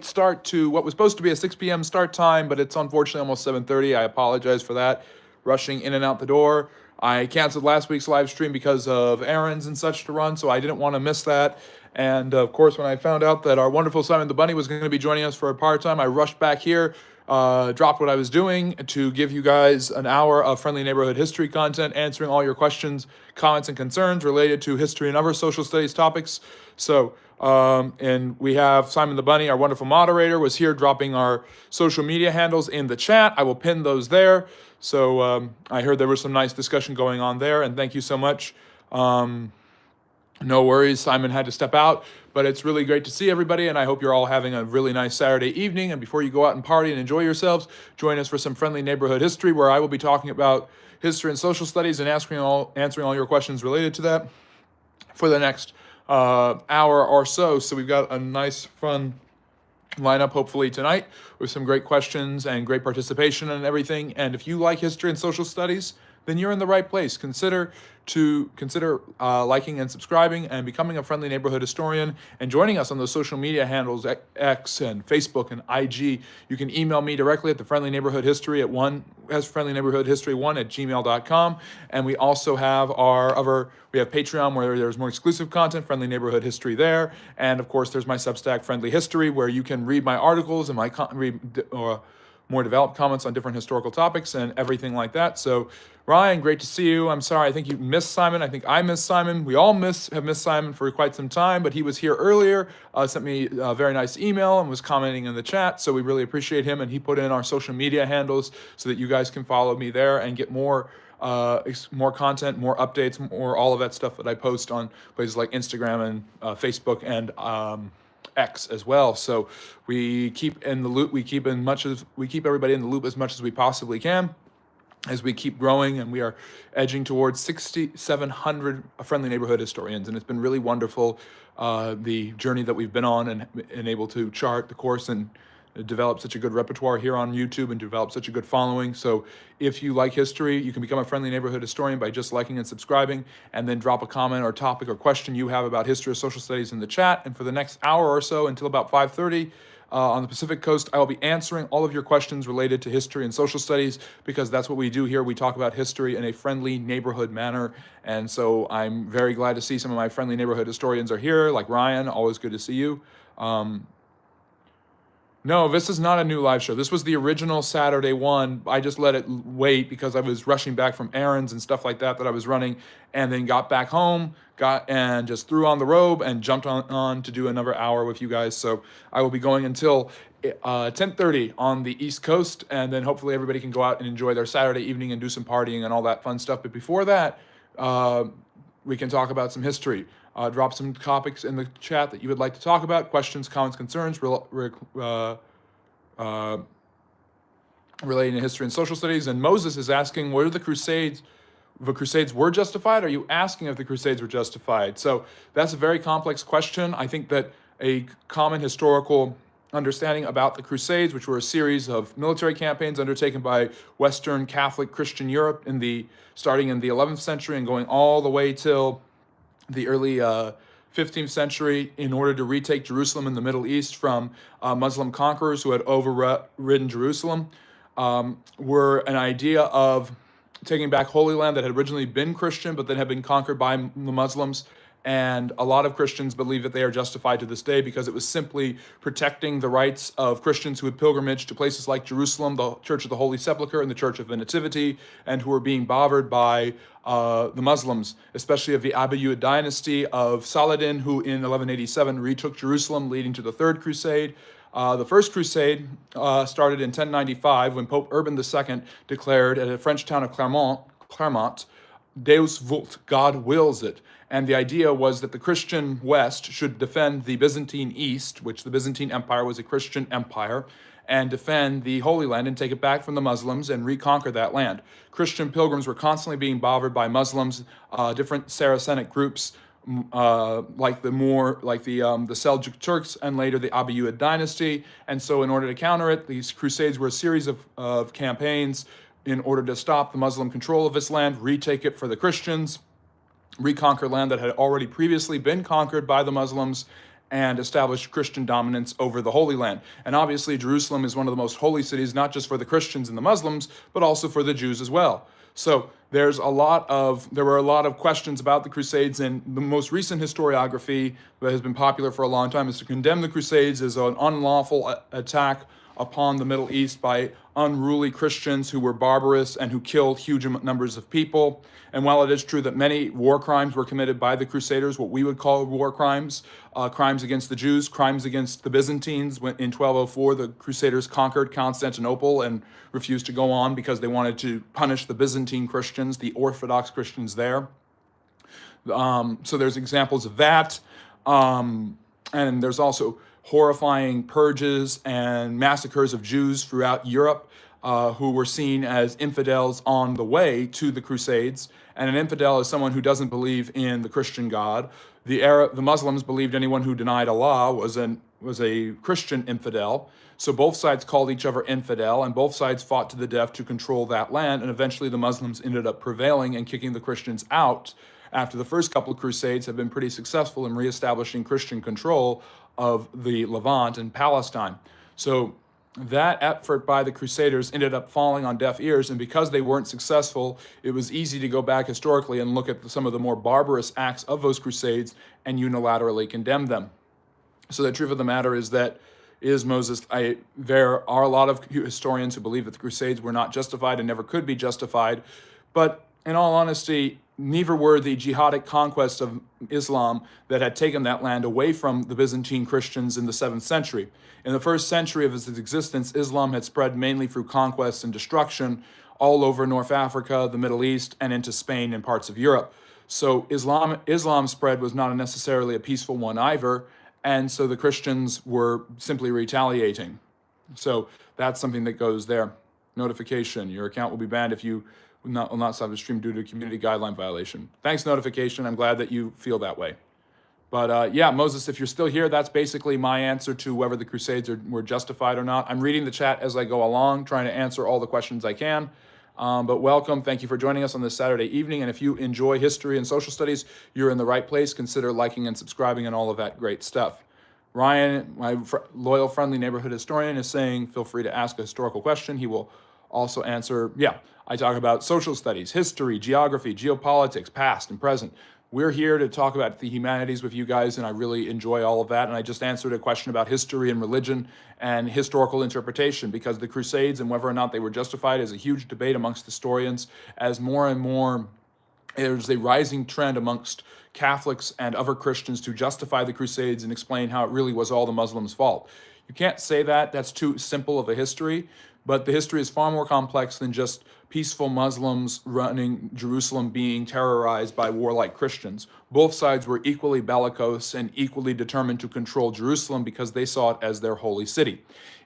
start to what was supposed to be a 6 p.m. start time, but it's unfortunately almost 7:30. I apologize for that. Rushing in and out the door. I canceled last week's live stream because of errands and such to run, so I didn't want to miss that. And of course, when I found out that our wonderful Simon the Bunny was going to be joining us for a part time, I rushed back here, dropped what I was doing to give you guys an hour of friendly neighborhood history content, answering all your questions, comments, and concerns related to history and other social studies topics. So, and we have Simon the Bunny, our wonderful moderator, was here dropping our social media handles in the chat. I will pin those there. So I heard there was some nice discussion going on there, and thank you so much. No worries, Simon had to step out, but it's really great to see everybody, and I hope you're all having a really nice Saturday evening. And before you go out and party and enjoy yourselves, join us for some friendly neighborhood history, where I will be talking about history and social studies and answering all your questions related to that for the next hour or so. So we've got a nice, fun lineup hopefully tonight with some great questions and great participation and everything. And if you like history and social studies, then you're in the right place. Consider liking and subscribing and becoming a friendly neighborhood historian and joining us on those social media handles, X and Facebook and IG. You can email me directly at the Friendly Neighborhood History at friendlyneighborhoodhistory1@gmail.com. And we also have we have Patreon, where there's more exclusive content, Friendly Neighborhood History there. And of course, there's my Substack, Friendly History, where you can read my articles and more developed comments on different historical topics and everything like that. So, Ryan, great to see you. I'm sorry, I think you missed Simon. I think I missed Simon. We all have missed Simon for quite some time, but he was here earlier, sent me a very nice email and was commenting in the chat. So we really appreciate him. And he put in our social media handles so that you guys can follow me there and get more content, more updates, more all of that stuff that I post on places like Instagram and Facebook and X as well. So we keep in the loop. We keep everybody in the loop as much as we possibly can, as we keep growing, and we are edging towards 6,700 friendly neighborhood historians, and it's been really wonderful, the journey that we've been on, and able to chart the course and develop such a good repertoire here on YouTube and develop such a good following. So if you like history, you can become a friendly neighborhood historian by just liking and subscribing, and then drop a comment or topic or question you have about history or social studies in the chat. And for the next hour or so, until about 5:30, on the Pacific Coast, I will be answering all of your questions related to history and social studies, because that's what we do here. We talk about history in a friendly neighborhood manner. And so I'm very glad to see some of my friendly neighborhood historians are here, like Ryan. Always good to see you. No, this is not a new live show. This was the original Saturday one. I just let it wait because I was rushing back from errands and stuff like that I was running, and then got back home, and just threw on the robe and jumped on to do another hour with you guys. So I will be going until 10:30 on the East Coast, and then hopefully everybody can go out and enjoy their Saturday evening and do some partying and all that fun stuff. But before that, we can talk about some history. Drop some topics in the chat that you would like to talk about, questions, comments, concerns relating to history and social studies. And Moses is asking, were the Crusades were justified? Are you asking if the Crusades were justified? So that's a very complex question. I think that a common historical understanding about the Crusades, which were a series of military campaigns undertaken by Western Catholic Christian Europe starting in the 11th century and going all the way till the early 15th century, in order to retake Jerusalem in the Middle East from Muslim conquerors who had overridden Jerusalem, were an idea of taking back Holy Land that had originally been Christian but then had been conquered by the Muslims. And a lot of Christians believe that they are justified to this day, because it was simply protecting the rights of Christians who had pilgrimaged to places like Jerusalem, the Church of the Holy Sepulchre and the Church of the Nativity, and who were being bothered by the Muslims, especially of the Abbaside dynasty of Saladin, who in 1187 retook Jerusalem, leading to the Third Crusade. The First Crusade started in 1095 when Pope Urban II declared at a French town of Clermont, Deus vult, God wills it. And the idea was that the Christian West should defend the Byzantine East, which the Byzantine Empire was a Christian empire, and defend the Holy Land and take it back from the Muslims and reconquer that land. Christian pilgrims were constantly being bothered by Muslims, different Saracenic groups, like the Seljuk Turks and later the Abbaside dynasty. And so in order to counter it, these crusades were a series of campaigns in order to stop the Muslim control of this land, retake it for the Christians, reconquer land that had already previously been conquered by the Muslims, and establish Christian dominance over the Holy Land. And obviously, Jerusalem is one of the most holy cities, not just for the Christians and the Muslims, but also for the Jews as well. So there were a lot of questions about the Crusades, and the most recent historiography that has been popular for a long time is to condemn the Crusades as an unlawful attack upon the Middle East by unruly Christians who were barbarous and who killed huge numbers of people. And while it is true that many war crimes were committed by the Crusaders, what we would call war crimes, crimes against the Jews, crimes against the Byzantines, when in 1204 the Crusaders conquered Constantinople and refused to go on because they wanted to punish the Byzantine Christians, the Orthodox Christians there. So there's examples of that. And there's also horrifying purges and massacres of Jews throughout Europe who were seen as infidels on the way to the Crusades. And an infidel is someone who doesn't believe in the Christian God. The Muslims believed anyone who denied Allah was a Christian infidel. So both sides called each other infidel, and both sides fought to the death to control that land. And eventually the Muslims ended up prevailing and kicking the Christians out after the first couple of crusades have been pretty successful in reestablishing Christian control of the Levant and Palestine. So that effort by the Crusaders ended up falling on deaf ears, and because they weren't successful, it was easy to go back historically and look at some of the more barbarous acts of those crusades and unilaterally condemn them. So the truth of the matter is that there are a lot of historians who believe that the Crusades were not justified and never could be justified, but in all honesty, neither were the jihadic conquests of Islam that had taken that land away from the Byzantine Christians in the 7th century. In the first century of its existence, Islam had spread mainly through conquest and destruction all over North Africa, the Middle East, and into Spain and parts of Europe. So Islam's spread was not necessarily a peaceful one either, and so the Christians were simply retaliating. So that's something that goes there. Notification: your account will be banned if you will not stop the stream due to a community guideline violation. Thanks, notification. I'm glad that you feel that way. But yeah, Moses, if you're still here, that's basically my answer to whether the Crusades were justified or not. I'm reading the chat as I go along, trying to answer all the questions I can. But welcome. Thank you for joining us on this Saturday evening. And if you enjoy history and social studies, you're in the right place. Consider liking and subscribing and all of that great stuff. Ryan, my loyal, friendly neighborhood historian, is saying, feel free to ask a historical question. He will also answer. Yeah, I talk about social studies, history, geography, geopolitics, past and present. We're here to talk about the humanities with you guys, and I really enjoy all of that. And I just answered a question about history and religion and historical interpretation, because the Crusades and whether or not they were justified is a huge debate amongst historians, as more and more there's a rising trend amongst Catholics and other Christians to justify the Crusades and explain how it really was all the Muslims' fault. You can't say that. That's too simple of a history. But the history is far more complex than just peaceful Muslims running Jerusalem being terrorized by warlike Christians. Both sides were equally bellicose and equally determined to control Jerusalem because they saw it as their holy city.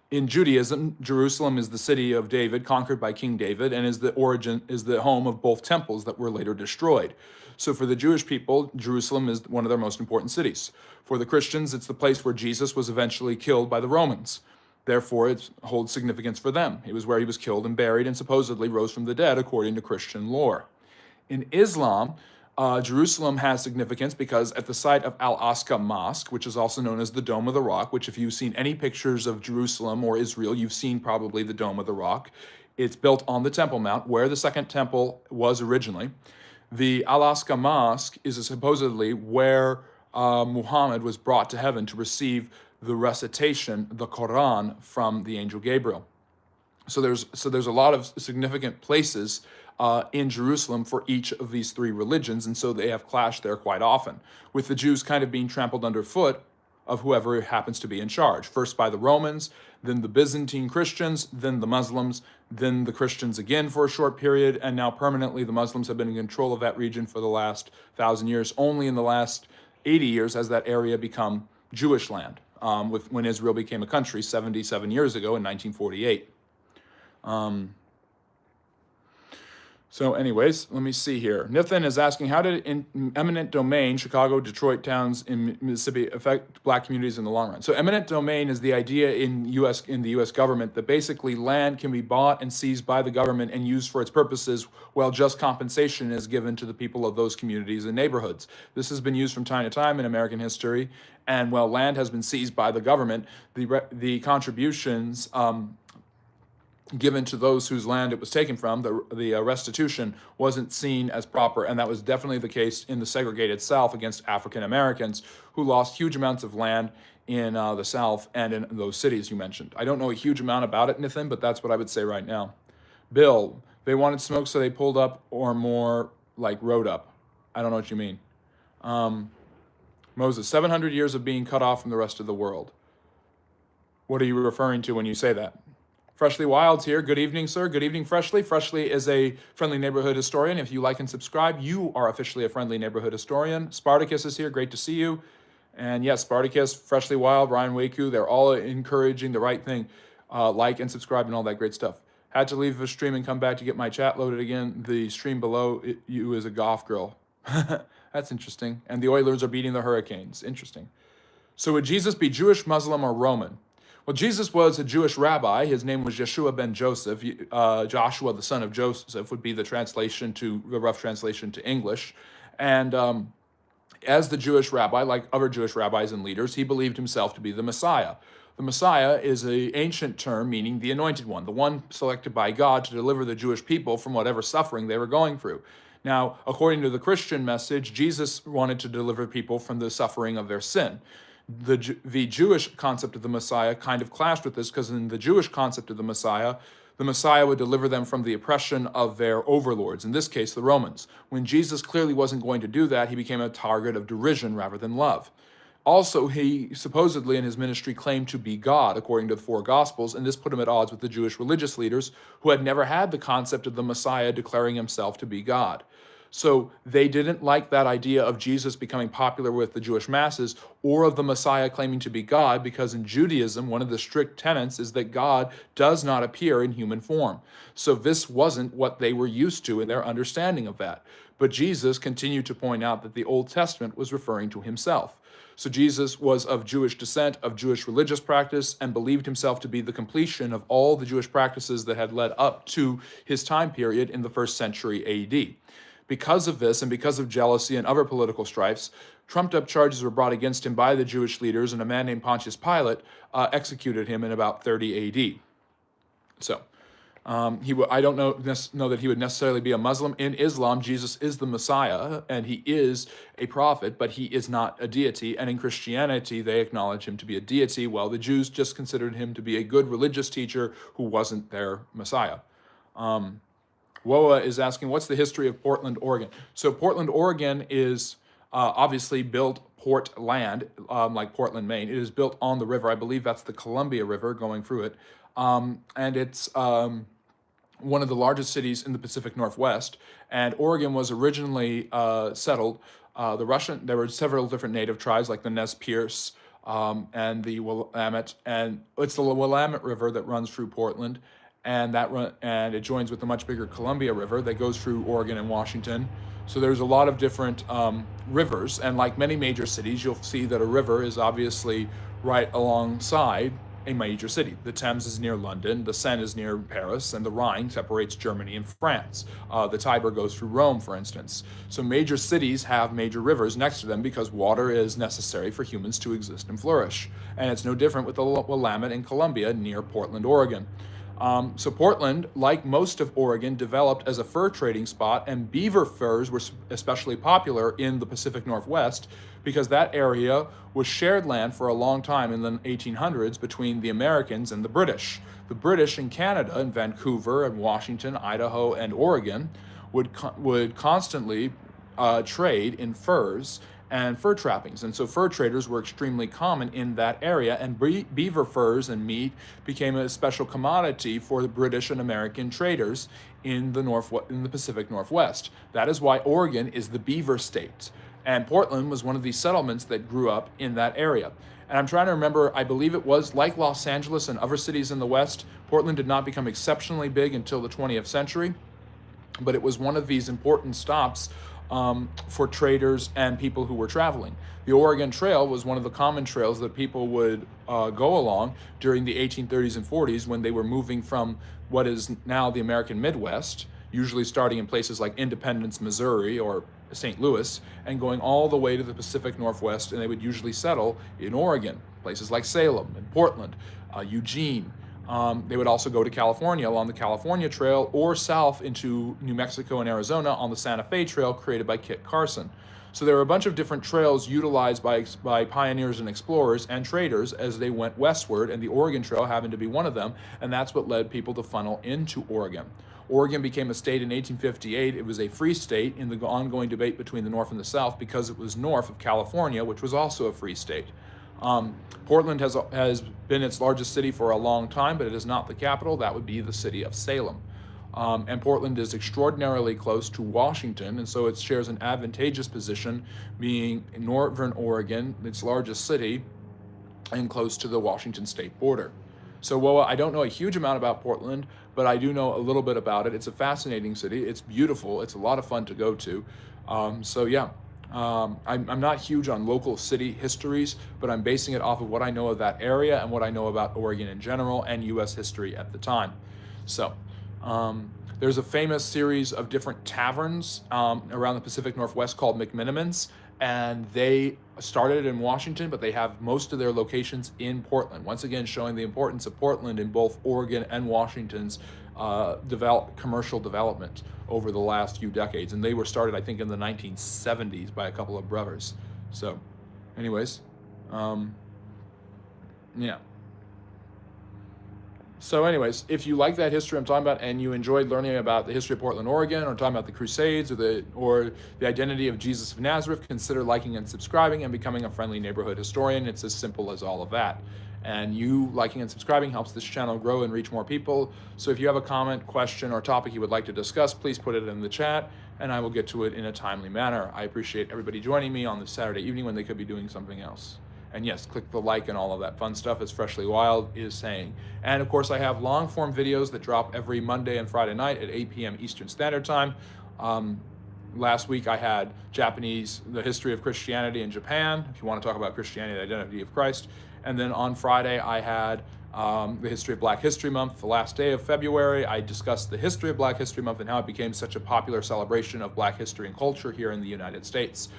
In Judaism, Jerusalem is the city of David, conquered by King David, and is the home of both temples that were later destroyed. So for the Jewish people, Jerusalem is one of their most important cities. For the Christians, it's the place where Jesus was eventually killed by the Romans. Therefore, it holds significance for them. It was where he was killed and buried and supposedly rose from the dead, according to Christian lore. In Islam, Jerusalem has significance because at the site of Al-Aqsa Mosque, which is also known as the Dome of the Rock, which if you've seen any pictures of Jerusalem or Israel, you've seen probably the Dome of the Rock. It's built on the Temple Mount, where the Second Temple was originally. The Al-Aqsa Mosque is supposedly where Muhammad was brought to heaven to receive the recitation, the Quran, from the angel Gabriel. So there's a lot of significant places in Jerusalem for each of these three religions, and so they have clashed there quite often, with the Jews kind of being trampled underfoot of whoever happens to be in charge. First by the Romans, then the Byzantine Christians, then the Muslims, then the Christians again for a short period, and now permanently the Muslims have been in control of that region for the last 1,000 years. Only in the last 80 years has that area become Jewish land, when Israel became a country 77 years ago in 1948. So, anyways, let me see here. Nathan is asking, how did eminent domain, Chicago, Detroit towns in Mississippi, affect black communities in the long run? So, eminent domain is the idea in the U.S. government that basically land can be bought and seized by the government and used for its purposes, while just compensation is given to the people of those communities and neighborhoods. This has been used from time to time in American history, and while land has been seized by the government, the contributions given to those whose land it was taken from, the restitution wasn't seen as proper, and that was definitely the case in the segregated South against African Americans who lost huge amounts of land in the South and in those cities you mentioned. I don't know a huge amount about it, Nathan, but that's what I would say right now. Bill, they wanted smoke, so they pulled up, or more like rode up. I don't know what you mean. Moses, 700 years of being cut off from the rest of the world. What are you referring to when you say that? Freshly Wilds here. Good evening, sir. Good evening, Freshly. Freshly is a friendly neighborhood historian. If you like and subscribe, you are officially a friendly neighborhood historian. Spartacus is here. Great to see you. And yes, Spartacus, Freshly Wild, Ryan Waku, they're all encouraging the right thing. Like and subscribe and all that great stuff. Had to leave the stream and come back to get my chat loaded again. The stream below you is a golf girl. That's interesting. And the Oilers are beating the Hurricanes. Interesting. So would Jesus be Jewish, Muslim, or Roman? Well, Jesus was a Jewish rabbi. His name was Yeshua ben Joseph. Joshua, the son of Joseph, would be the rough translation to English. And as the Jewish rabbi, like other Jewish rabbis and leaders, he believed himself to be the Messiah. The Messiah is an ancient term meaning the anointed one, the one selected by God to deliver the Jewish people from whatever suffering they were going through. Now, according to the Christian message, Jesus wanted to deliver people from the suffering of their sin. The Jewish concept of the Messiah kind of clashed with this, because in the Jewish concept of the Messiah would deliver them from the oppression of their overlords, in this case, the Romans. When Jesus clearly wasn't going to do that, he became a target of derision rather than love. Also, he supposedly in his ministry claimed to be God, according to the four Gospels, and this put him at odds with the Jewish religious leaders who had never had the concept of the Messiah declaring himself to be God. So they didn't like that idea of Jesus becoming popular with the Jewish masses, or of the Messiah claiming to be God, because in Judaism, one of the strict tenets is that God does not appear in human form. So this wasn't what they were used to in their understanding of that. But Jesus continued to point out that the Old Testament was referring to himself. So Jesus was of Jewish descent, of Jewish religious practice, and believed himself to be the completion of all the Jewish practices that had led up to his time period in the 1st century AD. Because of this, and because of jealousy and other political strifes, trumped-up charges were brought against him by the Jewish leaders, and a man named Pontius Pilate executed him in about 30 AD. So, I don't know that he would necessarily be a Muslim. In Islam, Jesus is the Messiah, and he is a prophet, but he is not a deity. And in Christianity, they acknowledge him to be a deity, while the Jews just considered him to be a good religious teacher who wasn't their Messiah. Woa is asking, what's the history of Portland, Oregon? So Portland, Oregon is obviously built port land, like Portland, Maine. It is built on the river. I believe that's the Columbia River going through it. And it's one of the largest cities in the Pacific Northwest. And Oregon was originally settled. There were several different native tribes like the Nez Perce and the Willamette. And it's the Willamette River that runs through Portland. And it joins with the much bigger Columbia River that goes through Oregon and Washington. So there's a lot of different rivers, and like many major cities, you'll see that a river is obviously right alongside a major city. The Thames is near London, the Seine is near Paris, and the Rhine separates Germany and France. The Tiber goes through Rome, for instance. So major cities have major rivers next to them because water is necessary for humans to exist and flourish. And it's no different with the Willamette and Columbia near Portland, Oregon. So Portland, like most of Oregon, developed as a fur trading spot, and beaver furs were especially popular in the Pacific Northwest because that area was shared land for a long time in the 1800s between the Americans and the British. The British in Canada, in Vancouver and Washington, Idaho, and Oregon, would constantly trade in furs and fur trappings. And so fur traders were extremely common in that area, and beaver furs and meat became a special commodity for the British and American traders in the Pacific Northwest. That is why Oregon is the beaver state. And Portland was one of these settlements that grew up in that area. And I'm trying to remember, I believe it was like Los Angeles and other cities in the West, Portland did not become exceptionally big until the 20th century. but it was one of these important stops for traders and people who were traveling. The Oregon Trail was one of the common trails that people would go along during the 1830s and 40s when they were moving from what is now the American Midwest, usually starting in places like Independence, Missouri, or St. Louis, and going all the way to the Pacific Northwest, and they would usually settle in Oregon, places like Salem and Portland, Eugene. They would also go to California along the California Trail or south into New Mexico and Arizona on the Santa Fe Trail created by Kit Carson. So there were a bunch of different trails utilized by pioneers and explorers and traders as they went westward, and the Oregon Trail happened to be one of them, and that's what led people to funnel into Oregon. Oregon became a state in 1858. It was a free state in the ongoing debate between the North and the South because it was north of California, which was also a free state. Portland has been its largest city for a long time, but it is not the capital. That would be the city of Salem. And Portland is extraordinarily close to Washington, and so it shares an advantageous position, being in northern Oregon, its largest city, and close to the Washington state border. So while I don't know a huge amount about Portland, but I do know a little bit about it. It's a fascinating city. It's beautiful. It's a lot of fun to go to. So yeah, I'm not huge on local city histories, but I'm basing it off of what I know of that area and what I know about Oregon in general and U.S. history at the time. So there's a famous series of different taverns around the Pacific Northwest called McMenamins, and they started in Washington, but they have most of their locations in Portland. Once again, showing the importance of Portland in both Oregon and Washington's commercial development over the last few decades. And they were started, I think, in the 1970s by a couple of brothers. So, anyways, yeah. So anyways, if you like that history I'm talking about and you enjoyed learning about the history of Portland, Oregon, or talking about the Crusades or the identity of Jesus of Nazareth, consider liking and subscribing and becoming a friendly neighborhood historian. It's as simple as all of that. And you liking and subscribing helps this channel grow and reach more people. So if you have a comment, question, or topic you would like to discuss, please put it in the chat and I will get to it in a timely manner. I appreciate everybody joining me on this Saturday evening when they could be doing something else. And yes, click the like and all of that fun stuff, as Freshly Wild is saying. And of course, I have long form videos that drop every Monday and Friday night at 8 p.m. Eastern Standard Time. Last week I had the history of Christianity in Japan, if you want to talk about Christianity, the identity of Christ. And then on Friday I had the history of Black History Month. The last day of February, I discussed the history of Black History Month and how it became such a popular celebration of Black history and culture here in the United States.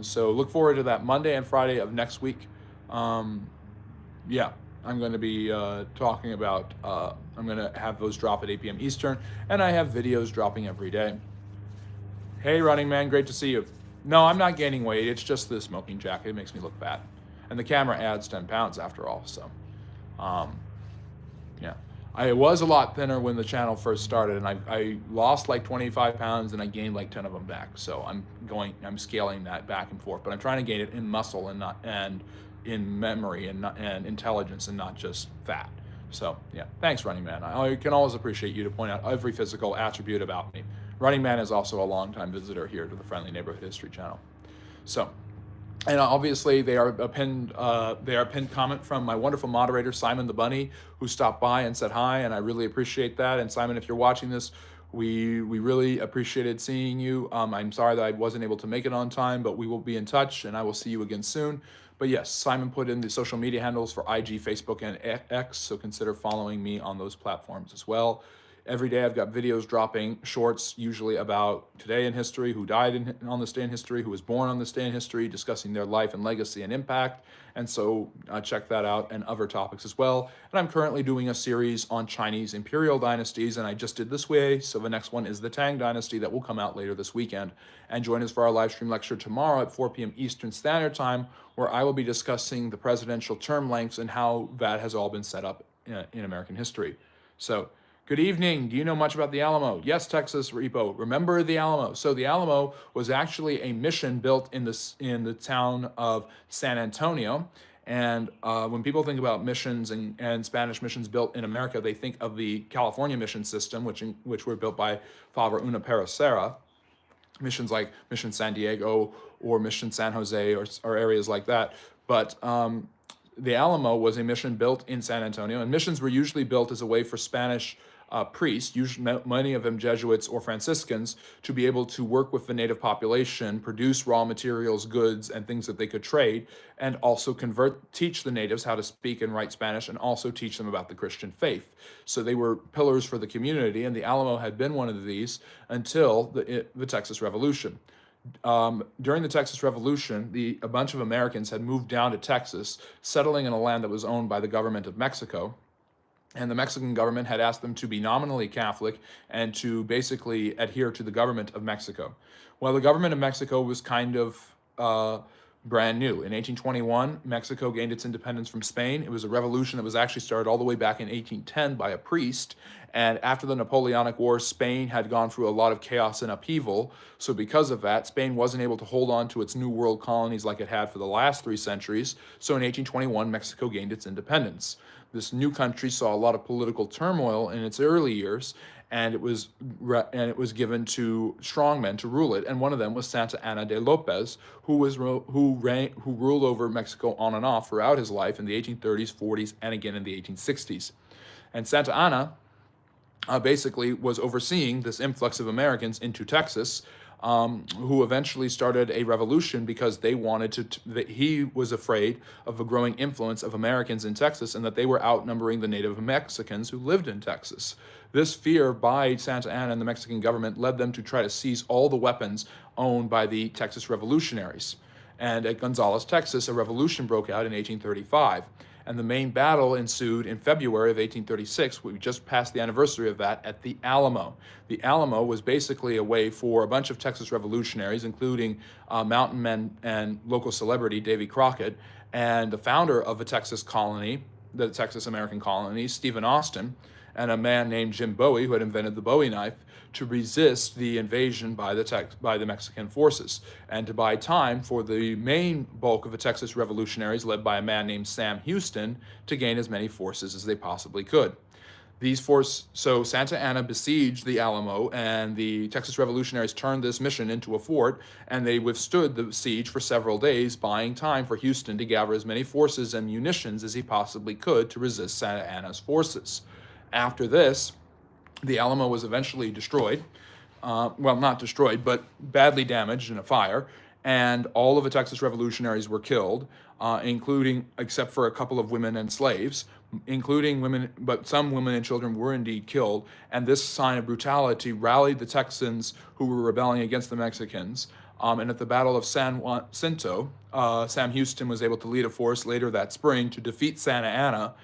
So look forward to that Monday and Friday of next week. Yeah, I'm going to be talking about, I'm going to have those drop at 8 p.m. Eastern, and I have videos dropping every day. Hey, Running Man, great to see you. No, I'm not gaining weight. It's just the smoking jacket. It makes me look fat. And the camera adds 10 pounds after all, so yeah. I was a lot thinner when the channel first started, and I lost like 25 pounds and I gained like 10 of them back. So I'm scaling that back and forth, but I'm trying to gain it in muscle and in memory and intelligence and not just fat. So yeah, thanks, Running Man. I can always appreciate you to point out every physical attribute about me. Running Man is also a longtime visitor here to the Friendly Neighborhood History channel. So, and obviously they are a pinned comment from my wonderful moderator, Simon the Bunny, who stopped by and said hi, and I really appreciate that. And Simon, if you're watching this, we really appreciated seeing you. I'm sorry that I wasn't able to make it on time, but we will be in touch and I will see you again soon. But yes, Simon put in the social media handles for IG, Facebook, and X, so consider following me on those platforms as well. Every day I've got videos dropping, shorts usually about today in history, who died on this day in history, who was born on this day in history, discussing their life and legacy and impact. And so check that out and other topics as well. And I'm currently doing a series on Chinese imperial dynasties, and I just did this way. So the next one is the Tang Dynasty that will come out later this weekend. And join us for our live stream lecture tomorrow at 4 p.m. Eastern Standard Time, where I will be discussing the presidential term lengths and how that has all been set up in American history. So, good evening. Do you know much about the Alamo? Yes, Texas Repo. Remember the Alamo. So the Alamo was actually a mission built in the town of San Antonio. And when people think about missions and Spanish missions built in America, they think of the California mission system, which were built by Father Una Pericera. Missions like Mission San Diego or Mission San Jose or areas like that. But the Alamo was a mission built in San Antonio, and missions were usually built as a way for Spanish priests, usually many of them Jesuits or Franciscans, to be able to work with the native population, produce raw materials, goods, and things that they could trade, and also teach the natives how to speak and write Spanish, and also teach them about the Christian faith. So they were pillars for the community, and the Alamo had been one of these until the Texas Revolution. During the Texas Revolution, a bunch of Americans had moved down to Texas, settling in a land that was owned by the government of Mexico. And the Mexican government had asked them to be nominally Catholic and to basically adhere to the government of Mexico. Well, the government of Mexico was kind of brand new. In 1821, Mexico gained its independence from Spain. It was a revolution that was actually started all the way back in 1810 by a priest. And after the Napoleonic Wars, Spain had gone through a lot of chaos and upheaval. So because of that, Spain wasn't able to hold on to its New World colonies like it had for the last 3 centuries. So in 1821, Mexico gained its independence. This new country saw a lot of political turmoil in its early years, and it was given to strongmen to rule it. And one of them was Santa Anna de Lopez, who ruled over Mexico on and off throughout his life in the 1830s, 40s, and again in the 1860s. And Santa Anna basically was overseeing this influx of Americans into Texas, who eventually started a revolution because they wanted that he was afraid of a growing influence of Americans in Texas and that they were outnumbering the native Mexicans who lived in Texas. This fear by Santa Anna and the Mexican government led them to try to seize all the weapons owned by the Texas revolutionaries. And at Gonzales, Texas, a revolution broke out in 1835. And the main battle ensued in February of 1836. We just passed the anniversary of that at the Alamo. The Alamo was basically a way for a bunch of Texas revolutionaries, including mountain men and local celebrity Davy Crockett, and the founder of a Texas colony, the Texas American colony, Stephen Austin, and a man named Jim Bowie, who had invented the Bowie knife, to resist the invasion by the Mexican forces and to buy time for the main bulk of the Texas revolutionaries, led by a man named Sam Houston, to gain as many forces as they possibly could. So Santa Anna besieged the Alamo, and the Texas revolutionaries turned this mission into a fort, and they withstood the siege for several days, buying time for Houston to gather as many forces and munitions as he possibly could to resist Santa Anna's forces. After this, the Alamo was eventually destroyed. Well, not destroyed, but badly damaged in a fire. And all of the Texas revolutionaries were killed, except for a couple of women and slaves, including women, but some women and children were indeed killed. And this sign of brutality rallied the Texans who were rebelling against the Mexicans. And at the Battle of San Jacinto, Sam Houston was able to lead a force later that spring to defeat Santa Anna,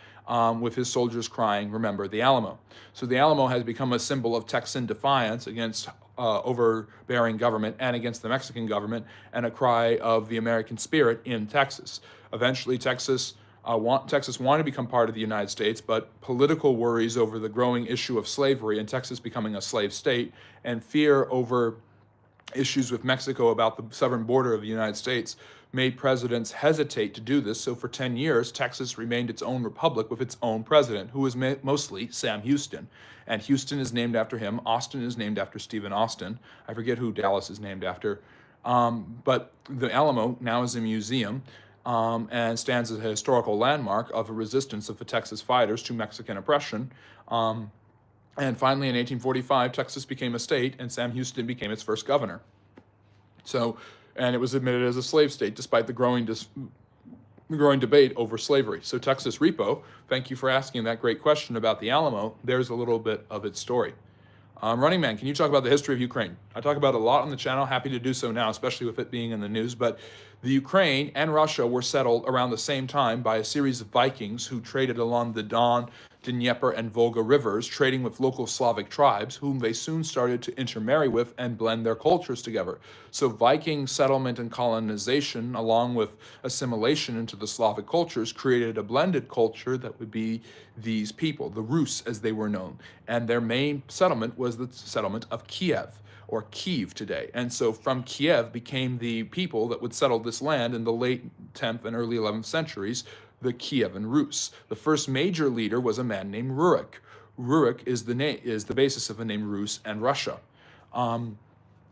with his soldiers crying, "Remember the Alamo." So the Alamo has become a symbol of Texan defiance against overbearing government and against the Mexican government, and a cry of the American spirit in Texas. Eventually, Texas wanted to become part of the United States, but political worries over the growing issue of slavery and Texas becoming a slave state, and fear over issues with Mexico about the southern border of the United States made presidents hesitate to do this. So for 10 years, Texas remained its own republic with its own president, who was mostly Sam Houston. And Houston is named after him. Austin is named after Stephen Austin. I forget who Dallas is named after. But the Alamo now is a museum, and stands as a historical landmark of a resistance of the Texas fighters to Mexican oppression. And finally, in 1845, Texas became a state, and Sam Houston became its first governor. And it was admitted as a slave state, despite the growing debate over slavery. So Texas Repo, thank you for asking that great question about the Alamo. There's a little bit of its story. Running Man, can you talk about the history of Ukraine? I talk about it a lot on the channel, happy to do so now, especially with it being in the news, but the Ukraine and Russia were settled around the same time by a series of Vikings who traded along the Don, Dnieper, and Volga rivers, trading with local Slavic tribes, whom they soon started to intermarry with and blend their cultures together. So Viking settlement and colonization, along with assimilation into the Slavic cultures, created a blended culture that would be these people, the Rus as they were known. And their main settlement was the settlement of Kiev, or Kiev today. And so from Kiev became the people that would settle this land in the late 10th and early 11th centuries, the Kievan Rus. The first major leader was a man named Rurik. Rurik is the basis of the name Rus and Russia.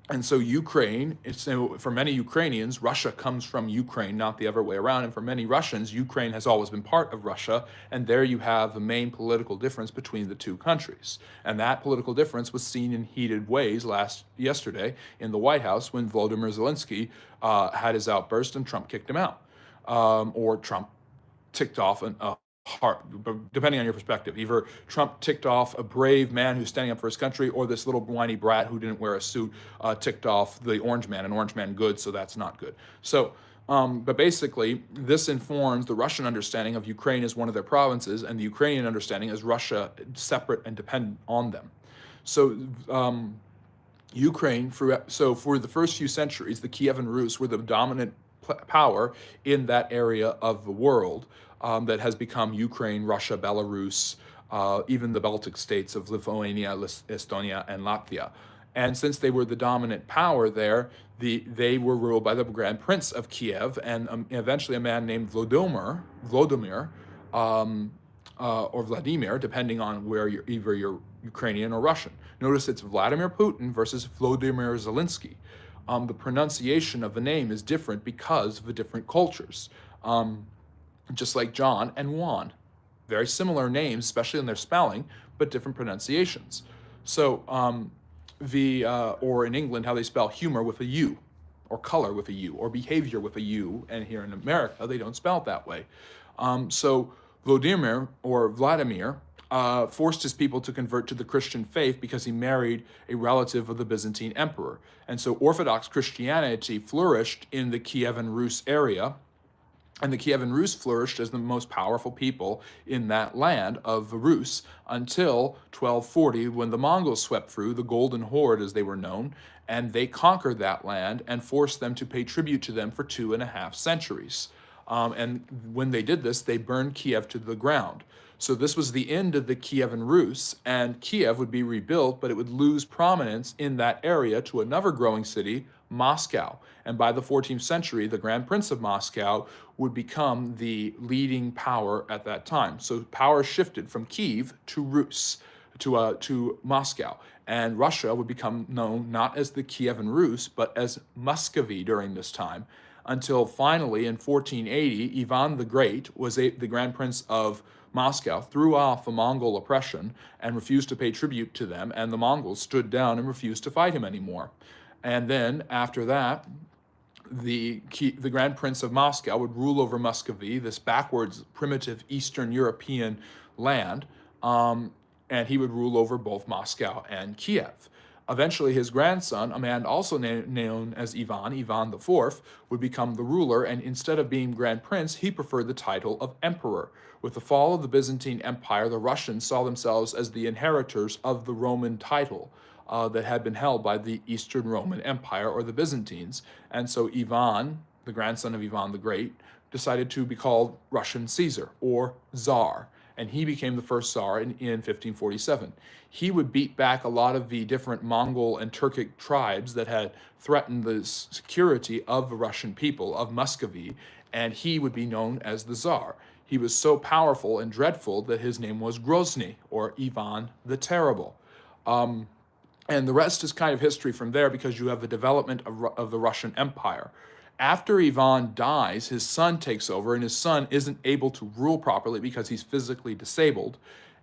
And so Ukraine, so for many Ukrainians, Russia comes from Ukraine, not the other way around. And for many Russians, Ukraine has always been part of Russia. And there you have the main political difference between the two countries. And that political difference was seen in heated ways yesterday in the White House when Volodymyr Zelensky had his outburst and Trump kicked him out, or Trump ticked off a heart, depending on your perspective. Either Trump ticked off a brave man who's standing up for his country, or this little whiny brat who didn't wear a suit ticked off the orange man, and orange man good, so that's not good. So, but basically, this informs the Russian understanding of Ukraine as one of their provinces, and the Ukrainian understanding as Russia separate and dependent on them. So, Ukraine, for the first few centuries, the Kievan Rus were the dominant power in that area of the world that has become Ukraine, Russia, Belarus, even the Baltic states of Lithuania, Estonia, and Latvia. And since they were the dominant power there, they were ruled by the Grand Prince of Kiev and eventually a man named Vladimir, or Vladimir, depending on where either you're Ukrainian or Russian. Notice it's Vladimir Putin versus Volodymyr Zelensky. The pronunciation of the name is different because of the different cultures. Just like John and Juan. Very similar names, especially in their spelling, but different pronunciations. So, or in England, how they spell humor with a U, or color with a U, or behavior with a U, and here in America, they don't spell it that way. So Vladimir forced his people to convert to the Christian faith because he married a relative of the Byzantine emperor. And so Orthodox Christianity flourished in the Kievan Rus area, and the Kievan Rus flourished as the most powerful people in that land of the Rus until 1240, when the Mongols swept through, the Golden Horde as they were known, and they conquered that land and forced them to pay tribute to them for 2.5 centuries. And when they did this, they burned Kiev to the ground. So this was the end of the Kievan Rus, and Kiev would be rebuilt, but it would lose prominence in that area to another growing city, Moscow. And by the 14th century, the Grand Prince of Moscow would become the leading power at that time. So power shifted from Kiev to Rus, to Moscow. And Russia would become known not as the Kievan Rus, but as Muscovy during this time, until finally in 1480, Ivan the Great was the Grand Prince of Moscow, threw off the Mongol oppression and refused to pay tribute to them, and the Mongols stood down and refused to fight him anymore. And then after that, the Grand Prince of Moscow would rule over Muscovy, this backwards, primitive Eastern European land, and he would rule over both Moscow and Kiev. Eventually, his grandson, a man also known as Ivan IV, would become the ruler, and instead of being Grand Prince, he preferred the title of Emperor. With the fall of the Byzantine Empire, the Russians saw themselves as the inheritors of the Roman title that had been held by the Eastern Roman Empire, or the Byzantines. And so Ivan, the grandson of Ivan the Great, decided to be called Russian Caesar, or Tsar. And he became the first Tsar in 1547. He would beat back a lot of the different Mongol and Turkic tribes that had threatened the security of the Russian people, of Muscovy, and he would be known as the Tsar. He was so powerful and dreadful that his name was Grozny, or Ivan the Terrible. And the rest is kind of history from there, because you have the development of the Russian Empire. After Ivan dies, his son takes over, and his son isn't able to rule properly because he's physically disabled,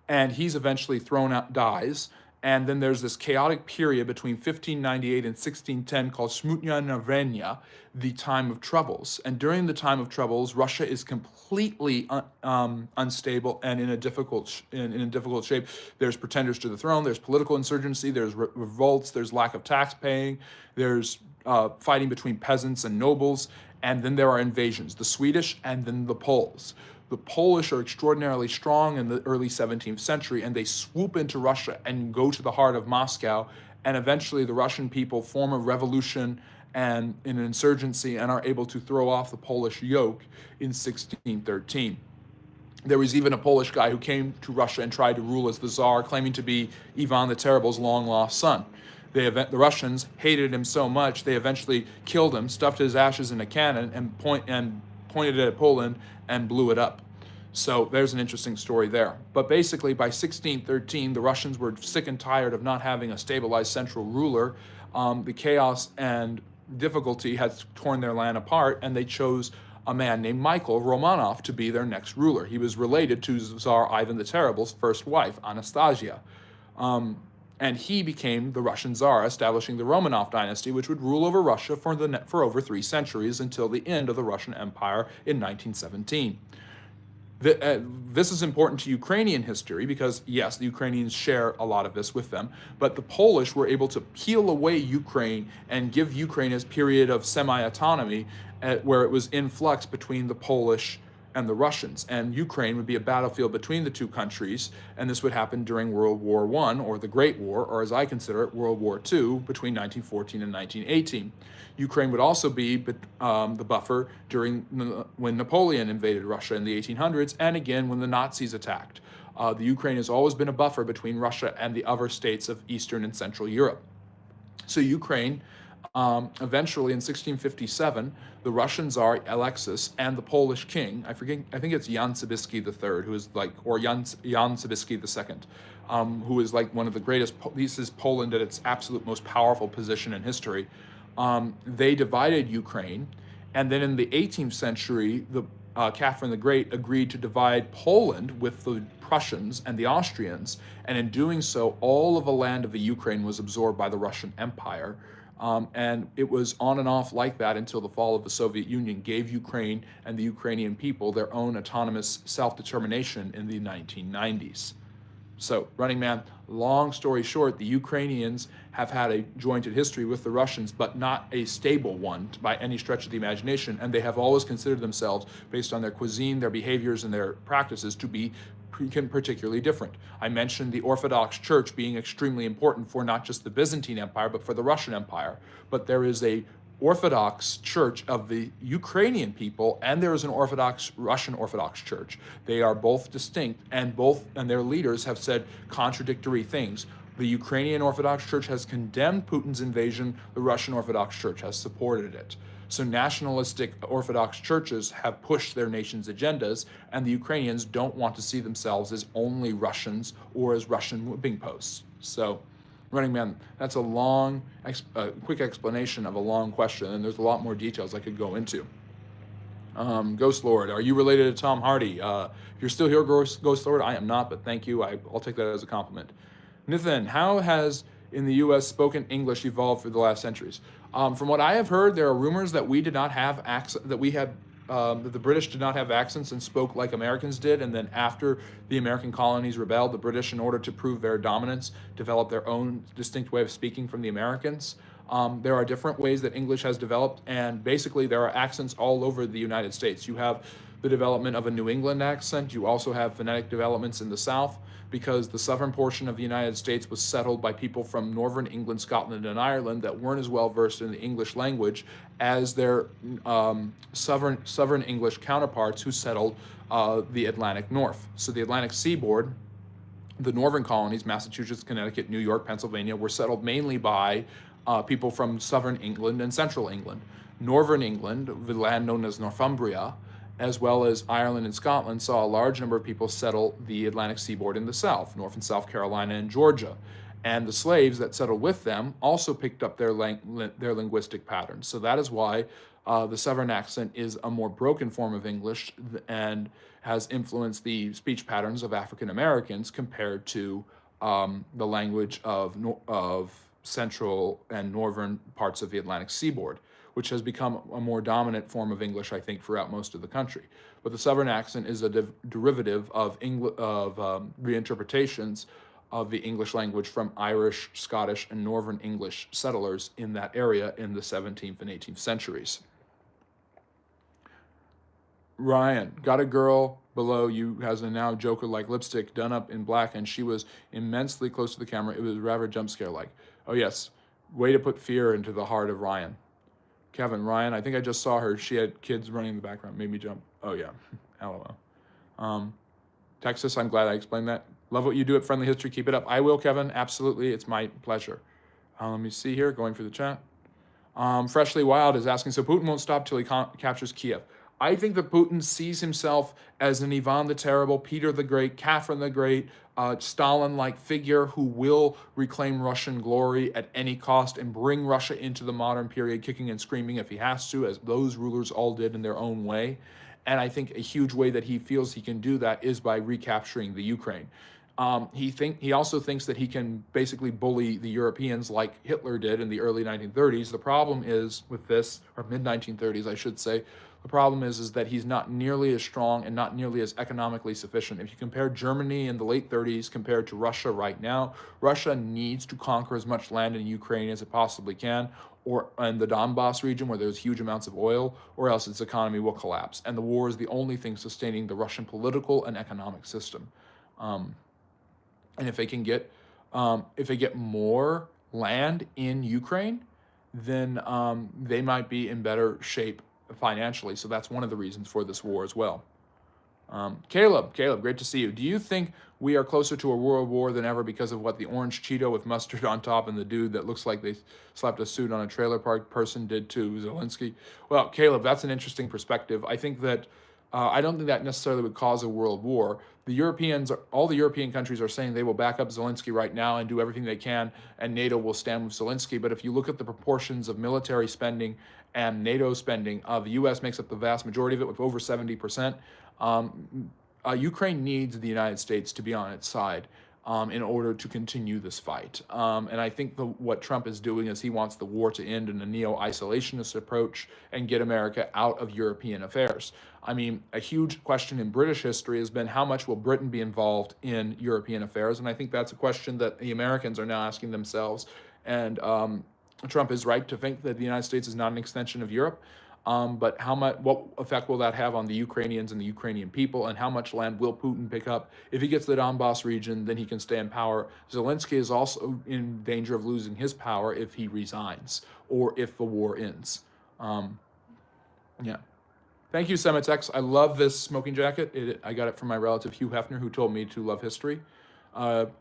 and he's eventually thrown out, dies. And then there's this chaotic period between 1598 and 1610 called Smutnya Navrenya, the time of troubles. And during the time of troubles, Russia is completely unstable and in a difficult shape. There's pretenders to the throne, there's political insurgency, there's revolts, there's lack of tax paying, there's fighting between peasants and nobles, and then there are invasions, the Swedish and then the Poles. The Polish are extraordinarily strong in the early 17th century, and they swoop into Russia and go to the heart of Moscow, and eventually the Russian people form a revolution and an insurgency and are able to throw off the Polish yoke in 1613. There was even a Polish guy who came to Russia and tried to rule as the Tsar, claiming to be Ivan the Terrible's long-lost son. The Russians hated him so much, they eventually killed him, stuffed his ashes in a cannon, and pointed it at Poland and blew it up. So there's an interesting story there. But basically, by 1613, the Russians were sick and tired of not having a stabilized central ruler. The chaos and difficulty had torn their land apart, and they chose a man named Michael Romanov to be their next ruler. He was related to Tsar Ivan the Terrible's first wife, Anastasia. And he became the Russian Tsar, establishing the Romanov dynasty, which would rule over Russia for over 3 centuries until the end of the Russian Empire in 1917. This is important to Ukrainian history because, yes, the Ukrainians share a lot of this with them, but the Polish were able to peel away Ukraine and give Ukraine a period of semi-autonomy where it was in flux between the Polish and the Russians. And Ukraine would be a battlefield between the two countries, and this would happen during World War I, or the Great War, or as I consider it, World War II, between 1914 and 1918. Ukraine would also be the buffer when Napoleon invaded Russia in the 1800s, and again when the Nazis attacked. The Ukraine has always been a buffer between Russia and the other states of Eastern and Central Europe. So Ukraine, eventually in 1657, the Russian Tsar Alexis and the Polish king, I think it's Jan Sobieski III, or Jan Sobieski II, who is like one of the greatest. This is Poland at its absolute most powerful position in history. They divided Ukraine, and then in the 18th century, Catherine the Great agreed to divide Poland with the Prussians and the Austrians, and in doing so, all of the land of the Ukraine was absorbed by the Russian Empire. And it was on and off like that until the fall of the Soviet Union gave Ukraine and the Ukrainian people their own autonomous self-determination in the 1990s. So, Running Man, long story short, the Ukrainians have had a jointed history with the Russians, but not a stable one by any stretch of the imagination, and they have always considered themselves, based on their cuisine, their behaviors, and their practices, to be particularly different. I mentioned the Orthodox Church being extremely important for not just the Byzantine Empire, but for the Russian Empire. But there is a Orthodox Church of the Ukrainian people, and there is an Russian Orthodox Church. They are both distinct, and their leaders have said contradictory things. The Ukrainian Orthodox Church has condemned Putin's invasion. The Russian Orthodox Church has supported it. So nationalistic Orthodox churches have pushed their nation's agendas, and the Ukrainians don't want to see themselves as only Russians or as Russian whipping posts. So, Running Man, that's a quick explanation of a long question, and there's a lot more details I could go into. Ghost Lord, are you related to Tom Hardy? If you're still here, Ghost Lord, I am not, but thank you. I'll take that as a compliment. Nathan, how has in the U.S. spoken English evolved through the last centuries? From what I have heard, there are rumors that we did not have accent, that the British did not have accents and spoke like Americans did, and then after the American colonies rebelled, the British, in order to prove their dominance, developed their own distinct way of speaking from the Americans. There are different ways that English has developed, and basically there are accents all over the United States. You have the development of a New England accent. You also have phonetic developments in the South, because the southern portion of the United States was settled by people from northern England, Scotland, and Ireland that weren't as well versed in the English language as their southern English counterparts who settled the Atlantic North. So the Atlantic seaboard, the northern colonies, Massachusetts, Connecticut, New York, Pennsylvania, were settled mainly by people from southern England and central England. Northern England, the land known as Northumbria, as well as Ireland and Scotland, saw a large number of people settle the Atlantic seaboard in the South, North and South Carolina and Georgia. And the slaves that settled with them also picked up their linguistic patterns. So that is why the Southern accent is a more broken form of English and has influenced the speech patterns of African Americans compared to the language of central and northern parts of the Atlantic seaboard, which has become a more dominant form of English, I think, throughout most of the country. But the Southern accent is a derivative of reinterpretations of the English language from Irish, Scottish, and Northern English settlers in that area in the 17th and 18th centuries. Ryan, got a girl below you has a now Joker-like lipstick done up in black, and she was immensely close to the camera. It was rather jump scare-like. Oh yes, way to put fear into the heart of Ryan. Kevin, Ryan, I think I just saw her. She had kids running in the background. Made me jump. Oh, yeah. LOL. Texas, I'm glad I explained that. Love what you do at Friendly History. Keep it up. I will, Kevin. Absolutely. It's my pleasure. Let me see here. Going for the chat. Freshly Wild is asking, so Putin won't stop till he captures Kiev. I think that Putin sees himself as an Ivan the Terrible, Peter the Great, Catherine the Great, Stalin-like figure who will reclaim Russian glory at any cost and bring Russia into the modern period, kicking and screaming if he has to, as those rulers all did in their own way. And I think a huge way that he feels he can do that is by recapturing the Ukraine. He also thinks that he can basically bully the Europeans like Hitler did in the early 1930s. The problem is with this, or mid 1930s, I should say. The problem is that he's not nearly as strong and not nearly as economically sufficient. If you compare Germany in the late 30s compared to Russia right now, Russia needs to conquer as much land in Ukraine as it possibly can, or in the Donbass region where there's huge amounts of oil, or else its economy will collapse. And the war is the only thing sustaining the Russian political and economic system. And if they get more land in Ukraine, then they might be in better shape financially. So that's one of the reasons for this war as well. Caleb, great to see you. Do you think we are closer to a world war than ever because of what the orange Cheeto with mustard on top and the dude that looks like they slapped a suit on a trailer park person did to Zelensky? Well, Caleb, that's an interesting perspective. I think that I don't think that necessarily would cause a world war. All the European countries are saying they will back up Zelensky right now and do everything they can, and NATO will stand with Zelensky. But if you look at the proportions of military spending and NATO spending, the U.S. makes up the vast majority of it with over 70%. Ukraine needs the United States to be on its side in order to continue this fight. And I think what Trump is doing is he wants the war to end in a neo-isolationist approach and get America out of European affairs. I mean, a huge question in British history has been how much will Britain be involved in European affairs? And I think that's a question that the Americans are now asking themselves. And Trump is right to think that the United States is not an extension of Europe. But what effect will that have on the Ukrainians and the Ukrainian people, and how much land will Putin pick up? If he gets the Donbass region, then he can stay in power. Zelensky is also in danger of losing his power if he resigns or if the war ends. Yeah. Thank you, Semitex. I love this smoking jacket. I got it from my relative Hugh Hefner, who told me to love history. Let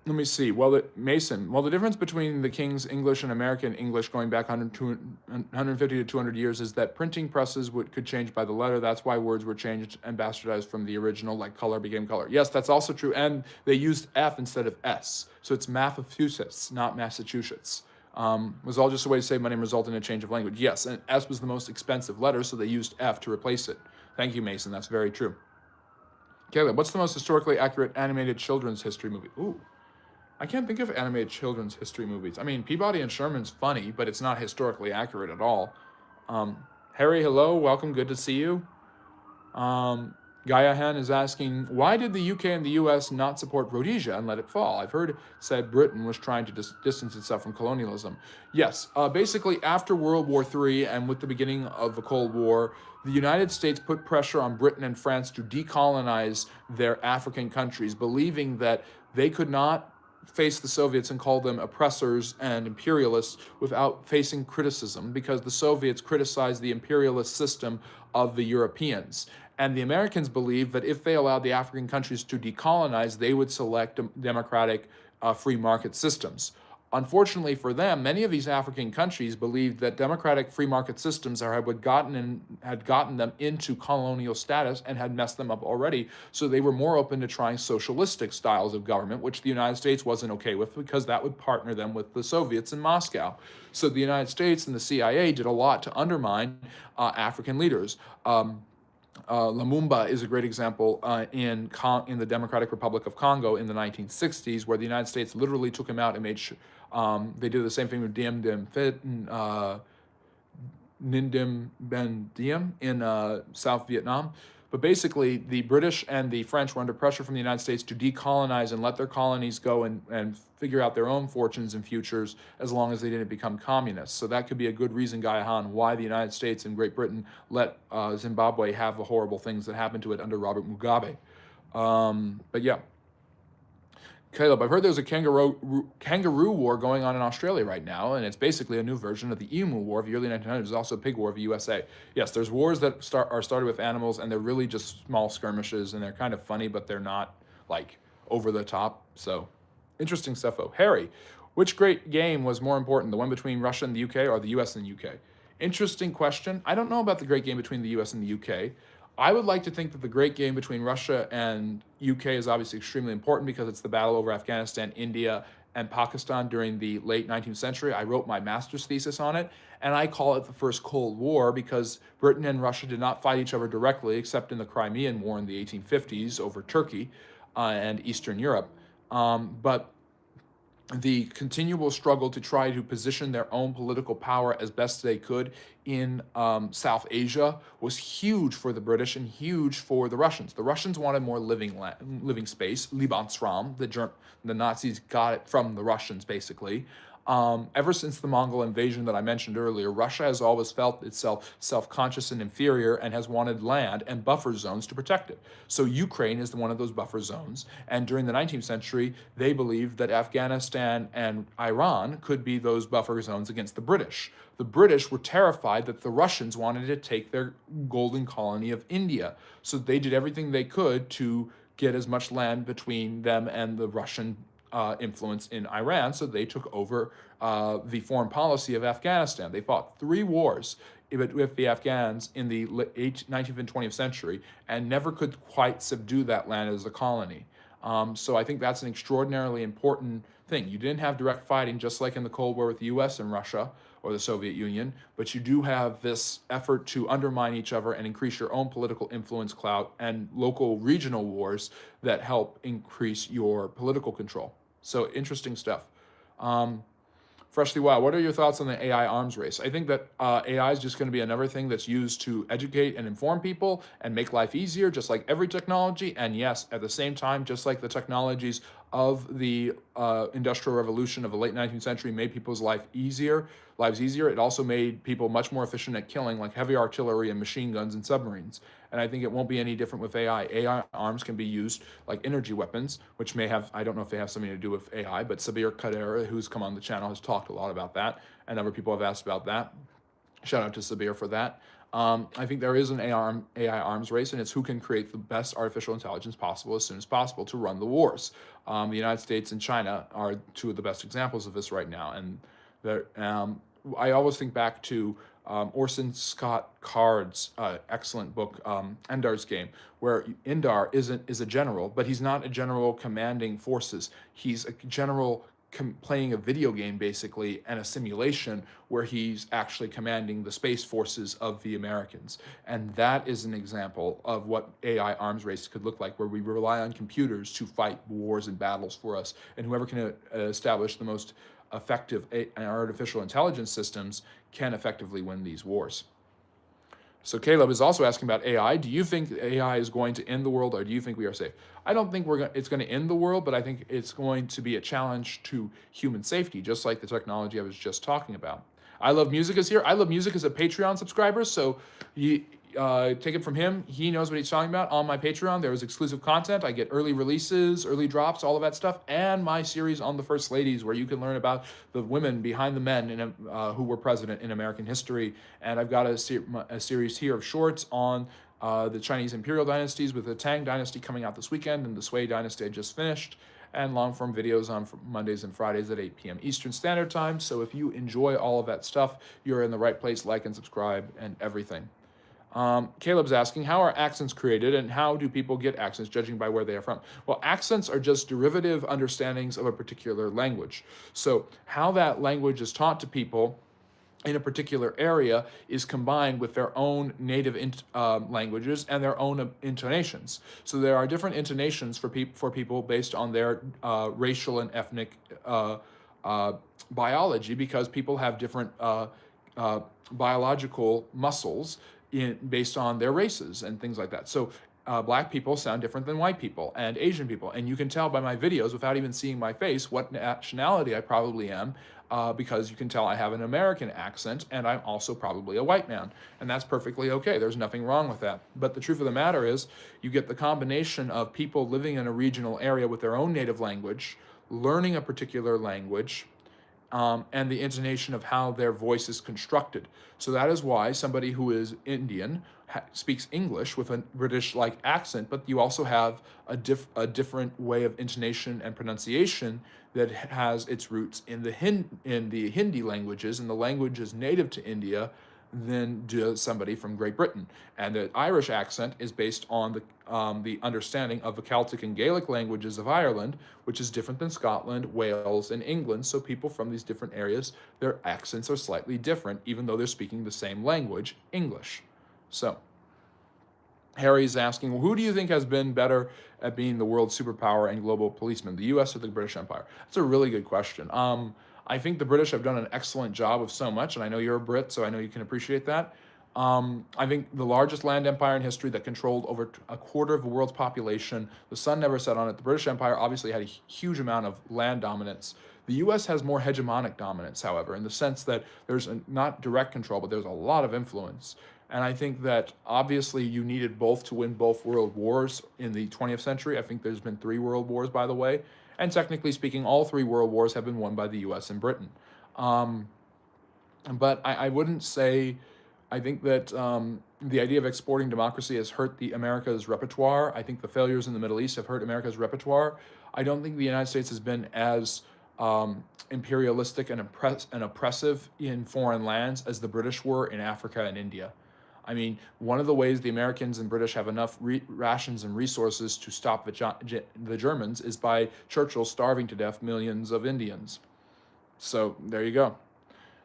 me see. Mason, the difference between the King's English and American English going back 150 to 200 years is that printing presses could change by the letter. That's why words were changed and bastardized from the original, like color became color. Yes, that's also true. And they used F instead of S. So it's Massachusetts, not Massachusetts. Was all just a way to save money and result in a change of language. Yes, and S was the most expensive letter, so they used F to replace it. Thank you, Mason. That's very true. Caleb, what's the most historically accurate animated children's history movie? Ooh. I can't think of animated children's history movies. I mean, Peabody and Sherman's funny, but it's not historically accurate at all. Harry, hello, welcome, good to see you. Gaia Hen is asking, why did the UK and the US not support Rhodesia and let it fall? I've heard said Britain was trying to distance itself from colonialism. Yes, basically after World War III and with the beginning of the Cold War, the United States put pressure on Britain and France to decolonize their African countries, believing that they could not face the Soviets and call them oppressors and imperialists without facing criticism, because the Soviets criticized the imperialist system of the Europeans. And the Americans believed that if they allowed the African countries to decolonize, they would select democratic free market systems. Unfortunately for them, many of these African countries believed that democratic free market systems had gotten them into colonial status and had messed them up already. So they were more open to trying socialistic styles of government, which the United States wasn't okay with, because that would partner them with the Soviets in Moscow. So the United States and the CIA did a lot to undermine African leaders. Lumumba is a great example in the Democratic Republic of Congo in the 1960s, where the United States literally took him out and made sure they did the same thing with Diem Diem Phat and Ninh Diem Ben Diem in South Vietnam. But basically, the British and the French were under pressure from the United States to decolonize and let their colonies go and figure out their own fortunes and futures as long as they didn't become communists. So that could be a good reason, Gaia Han, why the United States and Great Britain let Zimbabwe have the horrible things that happened to it under Robert Mugabe. But yeah. Caleb, I've heard there's a kangaroo war going on in Australia right now, and it's basically a new version of the Emu War of the early 1900s. There's also a pig war of the USA. Yes, there's wars that are started with animals, and they're really just small skirmishes, and they're kind of funny, but they're not, like, over the top. So, interesting stuff, though. Harry, which great game was more important, the one between Russia and the UK or the US and the UK? Interesting question. I don't know about the great game between the US and the UK. I would like to think that the great game between Russia and UK is obviously extremely important because it's the battle over Afghanistan, India, and Pakistan during the late 19th century. I wrote my master's thesis on it, and I call it the first Cold War because Britain and Russia did not fight each other directly, except in the Crimean War in the 1850s over Turkey and Eastern Europe. But the continual struggle to try to position their own political power as best they could in South Asia was huge for the British and huge for the Russians. The Russians wanted more living space, Lebensraum. The Nazis got it from the Russians, basically. Ever since the Mongol invasion that I mentioned earlier, Russia has always felt itself self-conscious and inferior and has wanted land and buffer zones to protect it. So Ukraine is one of those buffer zones. And during the 19th century, they believed that Afghanistan and Iran could be those buffer zones against the British. The British were terrified that the Russians wanted to take their golden colony of India. So they did everything they could to get as much land between them and the Russian influence in Iran, so they took over the foreign policy of Afghanistan. They fought 3 wars with the Afghans in the 19th and 20th century and never could quite subdue that land as a colony. So I think that's an extraordinarily important thing. You didn't have direct fighting, just like in the Cold War with the US and Russia or the Soviet Union, but you do have this effort to undermine each other and increase your own political influence, clout, and local regional wars that help increase your political control. So interesting stuff. Freshly Wild, what are your thoughts on the AI arms race? I think that AI is just going to be another thing that's used to educate and inform people and make life easier, just like every technology. And yes, at the same time, just like the technologies of the Industrial Revolution of the late 19th century made people's lives easier, it also made people much more efficient at killing, like heavy artillery and machine guns and submarines. And I think it won't be any different with AI. AI arms can be used like energy weapons, which may have, I don't know if they have something to do with AI, but Sabir Kadera, who's come on the channel, has talked a lot about that, and other people have asked about that. Shout out to Sabir for that. I think there is an AI arms race, and it's who can create the best artificial intelligence possible as soon as possible to run the wars. The United States and China are 2 of the best examples of this right now. And I always think back to Orson Scott Card's excellent book, Endar's Game, where Indar is a general, but he's not a general commanding forces. He's a general playing a video game, basically, and a simulation where he's actually commanding the space forces of the Americans. And that is an example of what AI arms race could look like, where we rely on computers to fight wars and battles for us. And whoever can establish the most effective artificial intelligence systems can effectively win these wars. So Caleb is also asking about AI. Do you think AI is going to end the world, or do you think we are safe? I don't think it's going to end the world, but I think it's going to be a challenge to human safety, just like the technology I was just talking about. I Love Music is here. I Love Music is a Patreon subscriber, so take it from him. He knows what he's talking about. On my Patreon, there is exclusive content. I get early releases, early drops, all of that stuff, and my series on the First Ladies, where you can learn about the women behind the men who were president in American history. And I've got a series here of shorts on the Chinese imperial dynasties, with the Tang dynasty coming out this weekend and the Sui dynasty I just finished, and long-form videos on Mondays and Fridays at 8 p.m. Eastern Standard Time. So if you enjoy all of that stuff, you're in the right place. Like and subscribe and everything. Caleb's asking, how are accents created, and how do people get accents, judging by where they are from? Well, accents are just derivative understandings of a particular language. So how that language is taught to people in a particular area is combined with their own native languages and their own intonations. So there are different intonations for people based on their racial and ethnic biology, because people have different biological muscles based on their races and things like that. So black people sound different than white people and Asian people. And you can tell by my videos, without even seeing my face, what nationality I probably am, because you can tell I have an American accent, and I'm also probably a white man. And that's perfectly okay. There's nothing wrong with that. But the truth of the matter is, you get the combination of people living in a regional area with their own native language, learning a particular language, and the intonation of how their voice is constructed. So that is why somebody who is Indian speaks English with a British-like accent, but you also have a different way of intonation and pronunciation that has its roots in the Hindi languages, and the languages native to India, than does somebody from Great Britain. And the Irish accent is based on the understanding of the Celtic and Gaelic languages of Ireland, which is different than Scotland, Wales, and England. So people from these different areas, their accents are slightly different, even though they're speaking the same language, English. So Harry's asking, well, who do you think has been better at being the world superpower and global policeman, the U.S. or the British Empire? That's a really good question. I think the British have done an excellent job of so much, and I know you're a Brit, so I know you can appreciate that. I think the largest land empire in history that controlled over a quarter of the world's population. The sun never set on it. The British Empire obviously had a huge amount of land dominance. The U.S. has more hegemonic dominance, however, in the sense that there's not direct control, but there's a lot of influence. And I think that obviously you needed both to win both world wars in the 20th century. I think there's been 3 world wars, by the way. And technically speaking, all 3 world wars have been won by the US and Britain. But I wouldn't say, I think that the idea of exporting democracy has hurt America's repertoire. I think the failures in the Middle East have hurt America's repertoire. I don't think the United States has been as imperialistic and oppressive in foreign lands as the British were in Africa and India. I mean, one of the ways the Americans and British have enough rations and resources to stop the Germans is by Churchill starving to death millions of Indians. So there you go.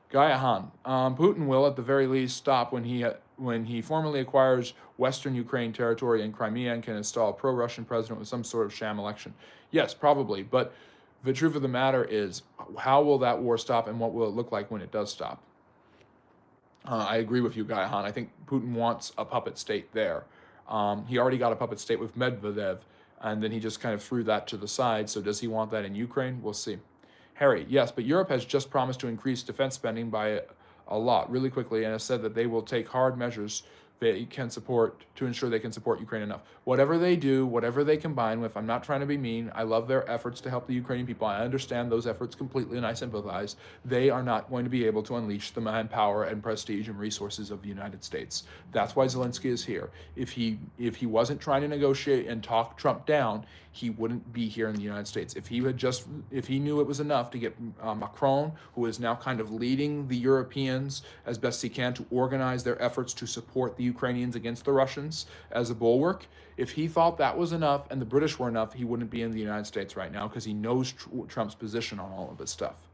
Gaia Han, Putin will at the very least stop when he formally acquires Western Ukraine territory and Crimea and can install a pro-Russian president with some sort of sham election. Yes, probably, but the truth of the matter is, how will that war stop and what will it look like when it does stop? I agree with you, Guy Han. I think Putin wants a puppet state there. He already got a puppet state with Medvedev, and then he just kind of threw that to the side. So does he want that in Ukraine? We'll see. Harry, yes, but Europe has just promised to increase defense spending by a lot really quickly and has said that they will take hard measures they can support to ensure they can support Ukraine enough. Whatever they do, whatever they combine with, I'm not trying to be mean. I love their efforts to help the Ukrainian people. I understand those efforts completely and I sympathize. They are not going to be able to unleash the manpower and prestige and resources of the United States. That's why Zelensky is here. If he wasn't trying to negotiate and talk Trump down, he wouldn't be here in the United States. If he knew it was enough to get Macron, who is now kind of leading the Europeans as best he can to organize their efforts to support the Ukrainians against the Russians as a bulwark, if he thought that was enough and the British were enough, he wouldn't be in the United States right now because he knows Trump's position on all of this stuff.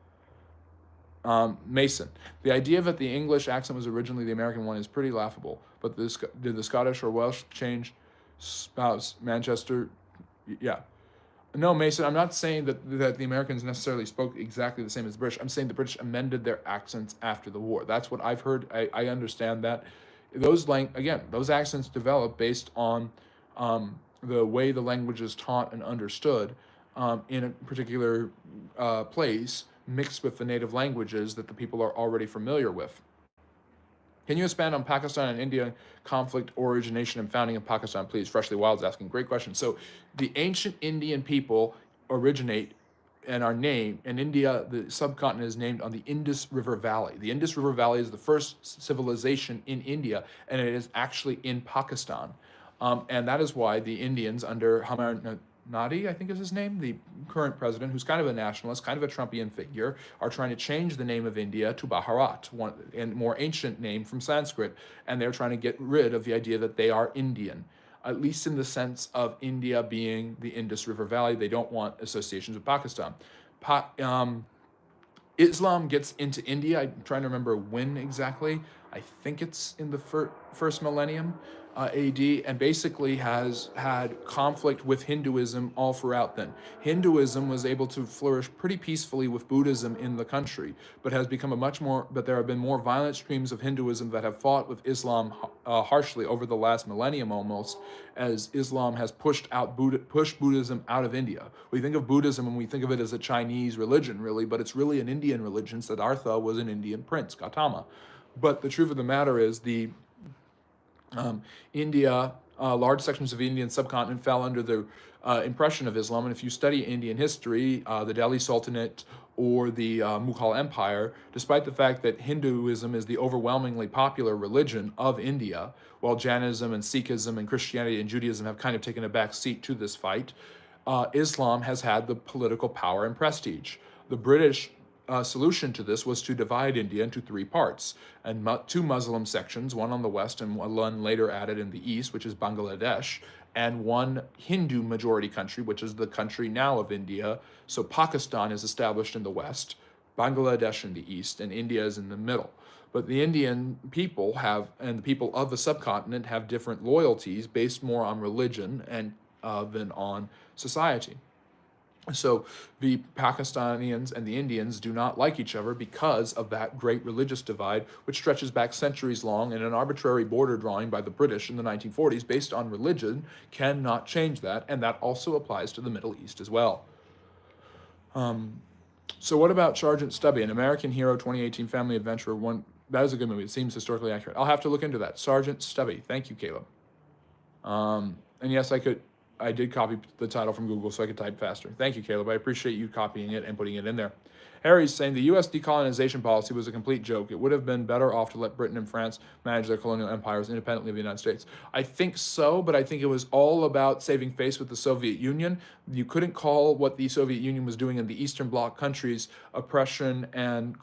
Mason, the idea that the English accent was originally the American one is pretty laughable, but did the Scottish or Welsh change spouse Manchester? Yeah. No, Mason, I'm not saying that the Americans necessarily spoke exactly the same as the British. I'm saying the British amended their accents after the war. That's what I've heard. I understand that. Those accents developed based on the way the language is taught and understood in a particular place, mixed with the native languages that the people are already familiar with. Can you expand on Pakistan and India conflict origination and founding of Pakistan, please? Freshly Wild's asking. Great question. So the ancient Indian people originate and are named, and India, the subcontinent, is named on the Indus River Valley. The Indus River Valley is the first civilization in India, and it is actually in Pakistan. And that is why the Indians under Hamar Nadi, I think is his name, the current president, who's kind of a nationalist, kind of a Trumpian figure, are trying to change the name of India to Bharat, a more ancient name from Sanskrit, and they're trying to get rid of the idea that they are Indian, at least in the sense of India being the Indus River Valley. They don't want associations with Pakistan. Islam gets into India, I'm trying to remember when exactly, I think it's in the first millennium, AD, and basically has had conflict with Hinduism all throughout then. Hinduism was able to flourish pretty peacefully with Buddhism in the country, but there have been more violent streams of Hinduism that have fought with Islam harshly over the last millennium almost, as Islam has pushed Buddhism out of India. We think of Buddhism and we think of it as a Chinese religion, really, but it's really an Indian religion. Siddhartha was an Indian prince, Gautama. But the truth of the matter is India, large sections of the Indian subcontinent fell under the impression of Islam. And if you study Indian history, the Delhi Sultanate or the Mughal Empire, despite the fact that Hinduism is the overwhelmingly popular religion of India, while Jainism and Sikhism and Christianity and Judaism have kind of taken a back seat to this fight, Islam has had the political power and prestige. The British solution to this was to divide India into three parts, and two Muslim sections, one on the west and one later added in the east, which is Bangladesh, and one Hindu majority country, which is the country now of India. So Pakistan is established in the west, Bangladesh in the east, and India is in the middle. But the Indian people have, and the people of the subcontinent have different loyalties based more on religion and than on society. So the Pakistanians and the Indians do not like each other because of that great religious divide, which stretches back centuries long, and an arbitrary border drawing by the British in the 1940s based on religion cannot change that, and that also applies to the Middle East as well. So what about Sergeant Stubby, an American hero 2018 family adventure? That is a good movie. It seems historically accurate. I'll have to look into that. Sergeant Stubby. Thank you, Caleb. And yes, I did copy the title from Google so I could type faster. Thank you, Caleb. I appreciate you copying it and putting it in there. Harry's saying the U.S. decolonization policy was a complete joke. It would have been better off to let Britain and France manage their colonial empires independently of the United States. I think so, but I think it was all about saving face with the Soviet Union. You couldn't call what the Soviet Union was doing in the Eastern Bloc countries oppression and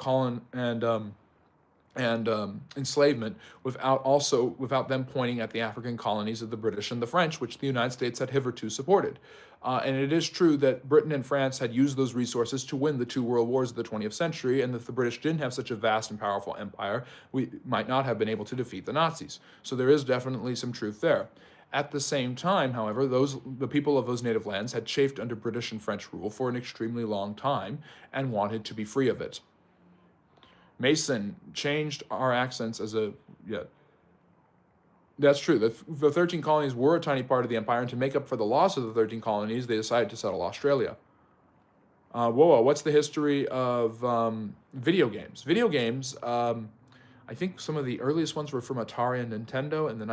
enslavement without them pointing at the African colonies of the British and the French, which the United States had hitherto supported. And it is true that Britain and France had used those resources to win the two world wars of the 20th century, and if the British didn't have such a vast and powerful empire, we might not have been able to defeat the Nazis. So there is definitely some truth there. At the same time, however, the people of those native lands had chafed under British and French rule for an extremely long time and wanted to be free of it. Mason changed our accents that's true. The 13 colonies were a tiny part of the empire, and to make up for the loss of the 13 colonies, they decided to settle Australia. What's the history of video games? Video games, I think some of the earliest ones were from Atari and Nintendo in the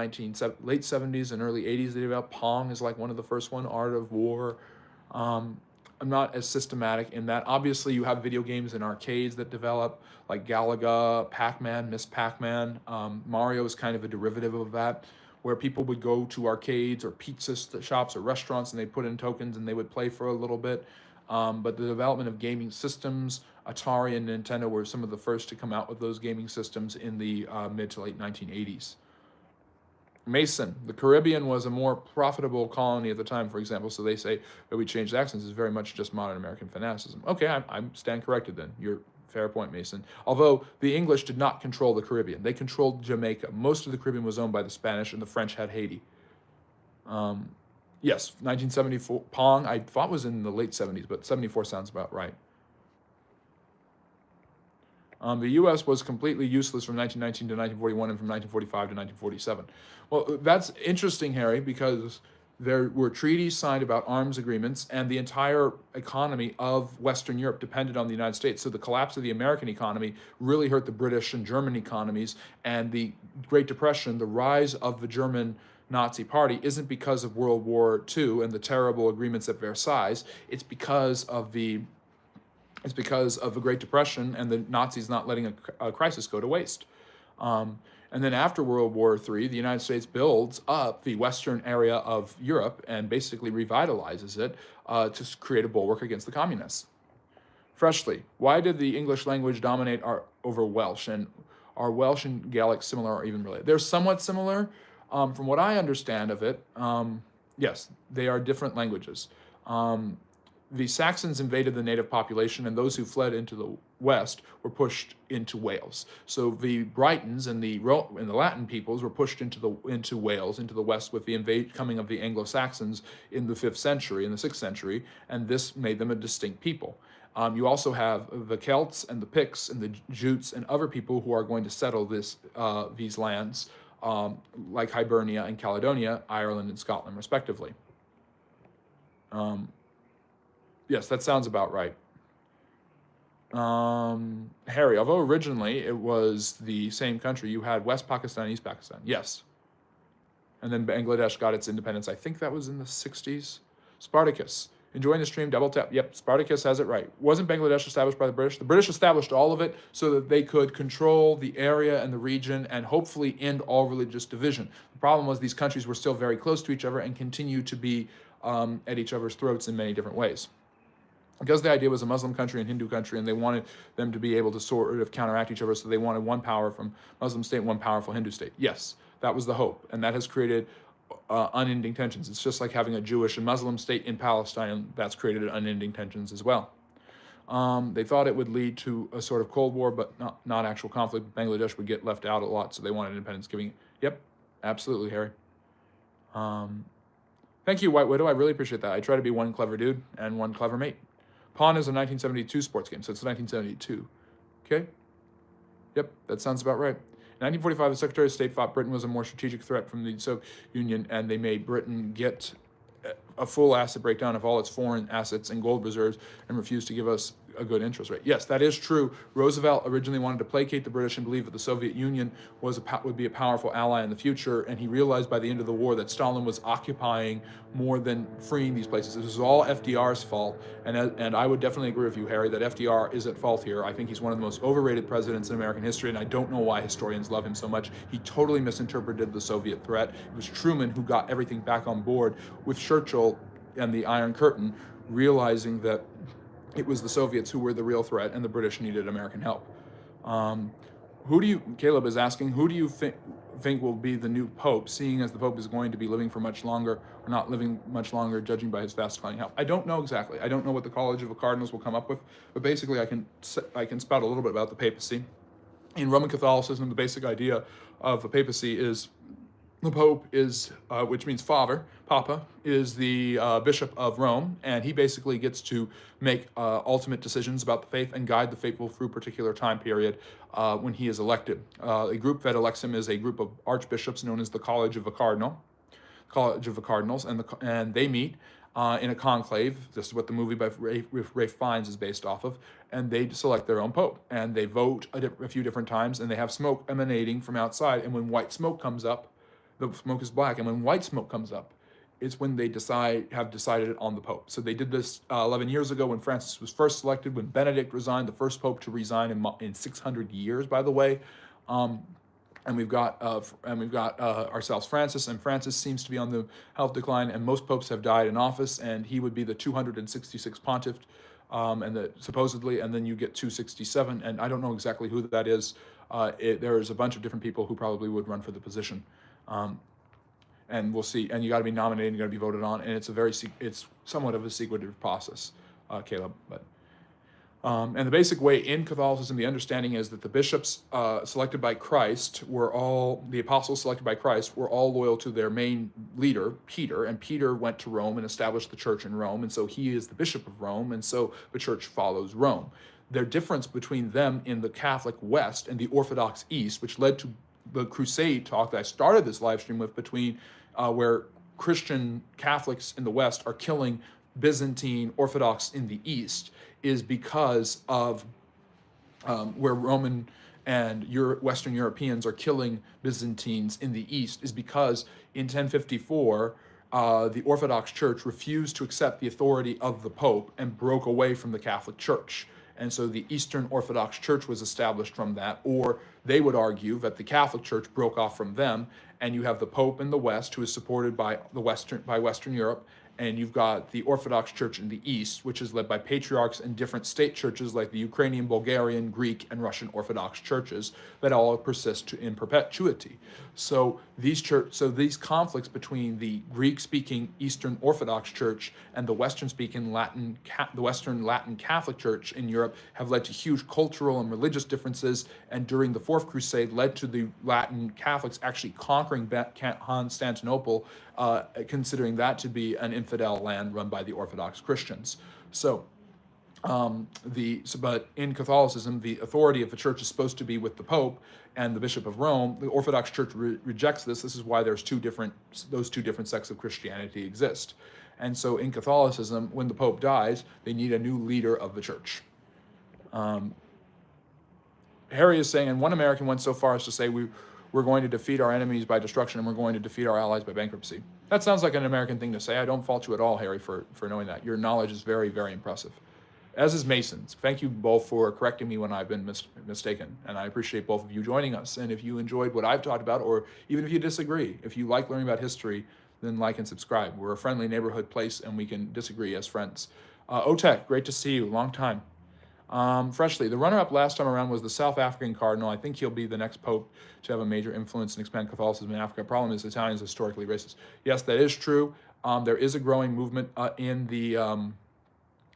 late 70s and early 80s. They developed Pong is like one of the first one, Art of War. I'm not as systematic in that. Obviously, you have video games in arcades that develop, like Galaga, Pac-Man, Miss Pac-Man. Mario is kind of a derivative of that, where people would go to arcades or pizza shops or restaurants and they put in tokens and they would play for a little bit. But the development of gaming systems, Atari and Nintendo were some of the first to come out with those gaming systems in the mid to late 1980s. Mason, the Caribbean was a more profitable colony at the time, for example, so they say that we changed accents is very much just modern American fanaticism. Okay, I stand corrected then. You're fair point, Mason. Although the English did not control the Caribbean. They controlled Jamaica. Most of the Caribbean was owned by the Spanish, and the French had Haiti. Yes, 1974, Pong, I thought was in the late 70s, but 74 sounds about right. The U.S. was completely useless from 1919 to 1941 and from 1945 to 1947. Well, that's interesting, Harry, because there were treaties signed about arms agreements, and the entire economy of Western Europe depended on the United States. So the collapse of the American economy really hurt the British and German economies, and the Great Depression, the rise of the German Nazi Party, isn't because of World War II and the terrible agreements at Versailles. It's because of the Great Depression and the Nazis not letting a crisis go to waste. And then after World War III, the United States builds up the western area of Europe and basically revitalizes it to create a bulwark against the communists. Freshly, why did the English language dominate over Welsh? And are Welsh and Gaelic similar or even related? They're somewhat similar. From what I understand of it, yes, they are different languages. The Saxons invaded the native population, and those who fled into the west were pushed into Wales. So the Britons and the Latin peoples were pushed into Wales, into the west, with the coming of the Anglo-Saxons in the 5th century, in the 6th century, and this made them a distinct people. You also have the Celts and the Picts and the Jutes and other people who are going to settle these lands, like Hibernia and Caledonia, Ireland and Scotland, respectively. Yes, that sounds about right. Harry, although originally it was the same country, you had West Pakistan and East Pakistan. Yes. And then Bangladesh got its independence. I think that was in the 60s. Spartacus, enjoying the stream, double tap. Yep, Spartacus has it right. Wasn't Bangladesh established by the British? The British established all of it so that they could control the area and the region and hopefully end all religious division. The problem was these countries were still very close to each other and continue to be at each other's throats in many different ways. because the idea was a Muslim country and Hindu country, and they wanted them to be able to sort of counteract each other. So they wanted one power from Muslim state, one powerful Hindu state. Yes, that was the hope, and that has created unending tensions. It's just like having a Jewish and Muslim state in Palestine, and that's created unending tensions as well. They thought it would lead to a sort of Cold War, but not actual conflict. Bangladesh would get left out a lot, so they wanted independence giving. Yep, absolutely, Harry. Thank you, White Widow. I really appreciate that. I try to be one clever dude and one clever mate. Pawn is a 1972 sports game, so it's 1972. Okay? Yep, that sounds about right. In 1945, the Secretary of State thought Britain was a more strategic threat from the Soviet Union, and they made Britain get a full asset breakdown of all its foreign assets and gold reserves and refused to give us a good interest rate. Yes, that is true. Roosevelt originally wanted to placate the British and believed that the Soviet Union would be a powerful ally in the future, and he realized by the end of the war that Stalin was occupying more than freeing these places. This is all FDR's fault, and I would definitely agree with you, Harry, that FDR is at fault here. I think he's one of the most overrated presidents in American history, and I don't know why historians love him so much. He totally misinterpreted the Soviet threat. It was Truman who got everything back on board, with Churchill and the Iron Curtain realizing that it was the Soviets who were the real threat and the British needed American help. Caleb is asking, who do you think will be the new Pope, seeing as the Pope is going to be living for much longer, or not living much longer, judging by his fast declining health? I don't know exactly. I don't know what the College of Cardinals will come up with, but basically I can spout a little bit about the papacy. In Roman Catholicism, the basic idea of the papacy is the Pope is, which means father, Papa, is the Bishop of Rome, and he basically gets to make ultimate decisions about the faith and guide the faithful through a particular time period when he is elected. A group that elects him is a group of archbishops known as the College of the Cardinals, and they meet in a conclave. This is what the movie by Ralph Fiennes is based off of, and they select their own pope, and they vote a few different times, and they have smoke emanating from outside, and when white smoke comes up, the smoke is black, and when white smoke comes up, it's when they have decided on the Pope. So they did this 11 years ago when Francis was first selected, when Benedict resigned, the first Pope to resign in 600 years, by the way. And we've got ourselves Francis, and Francis seems to be on the health decline, and most popes have died in office, and he would be the 266th pontiff, supposedly, and then you get 267, and I don't know exactly who that is. There's a bunch of different people who probably would run for the position. And we'll see. And you got to be nominated, you got to be voted on, and it's somewhat of a secretive process, Caleb. But and the basic way in Catholicism, the understanding is that the bishops selected by Christ the apostles selected by Christ were all loyal to their main leader, Peter, and Peter went to Rome and established the church in Rome, and so he is the bishop of Rome, and so the church follows Rome. Their difference between them in the Catholic West and the Orthodox East, which led to the crusade talk that I started this live stream with, between where Christian Catholics in the West are killing Byzantine Orthodox in the East, is because of where Roman and Western Europeans are killing Byzantines in the East, is because in 1054, the Orthodox Church refused to accept the authority of the Pope and broke away from the Catholic Church. And so the Eastern Orthodox Church was established from that, or they would argue that the Catholic Church broke off from them, and you have the Pope in the West, who is supported by Western Europe, and you've got the Orthodox Church in the East, which is led by patriarchs and different state churches like the Ukrainian, Bulgarian, Greek, and Russian Orthodox churches that all persist in perpetuity. So these conflicts between the Greek-speaking Eastern Orthodox Church and the Western-speaking the Western Latin Catholic Church in Europe have led to huge cultural and religious differences, and during the Fourth Crusade led to the Latin Catholics actually conquering Constantinople, considering that to be an infidel land run by the Orthodox Christians. But in Catholicism, the authority of the church is supposed to be with the Pope and the Bishop of Rome. The Orthodox Church rejects this. This is why those two different sects of Christianity exist. And so in Catholicism, when the Pope dies, they need a new leader of the church. Harry is saying, and one American went so far as to say, we're going to defeat our enemies by destruction and we're going to defeat our allies by bankruptcy. That sounds like an American thing to say. I don't fault you at all, Harry, for knowing that. Your knowledge is very, very impressive. As is Mason's. Thank you both for correcting me when I've been mistaken. And I appreciate both of you joining us. And if you enjoyed what I've talked about, or even if you disagree, if you like learning about history, then like and subscribe. We're a friendly neighborhood place and we can disagree as friends. Otek, great to see you. Long time. Freshly, the runner-up last time around was the South African cardinal. I think he'll be the next pope to have a major influence and expand Catholicism in Africa. Problem is, Italians historically racist. Yes, that is true. There is a growing movement in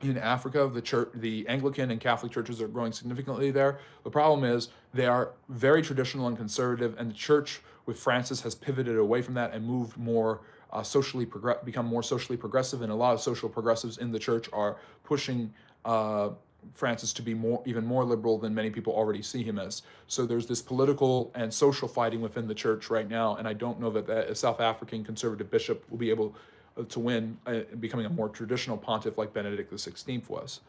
Africa. The Anglican and Catholic churches are growing significantly there. The problem is they are very traditional and conservative, and the church with Francis has pivoted away from that and moved more become more socially progressive. And a lot of social progressives in the church are pushing Francis to be even more liberal than many people already see him as. So there's this political and social fighting within the church right now, and I don't know that a South African conservative bishop will be able to win, becoming a more traditional pontiff like Benedict XVI was.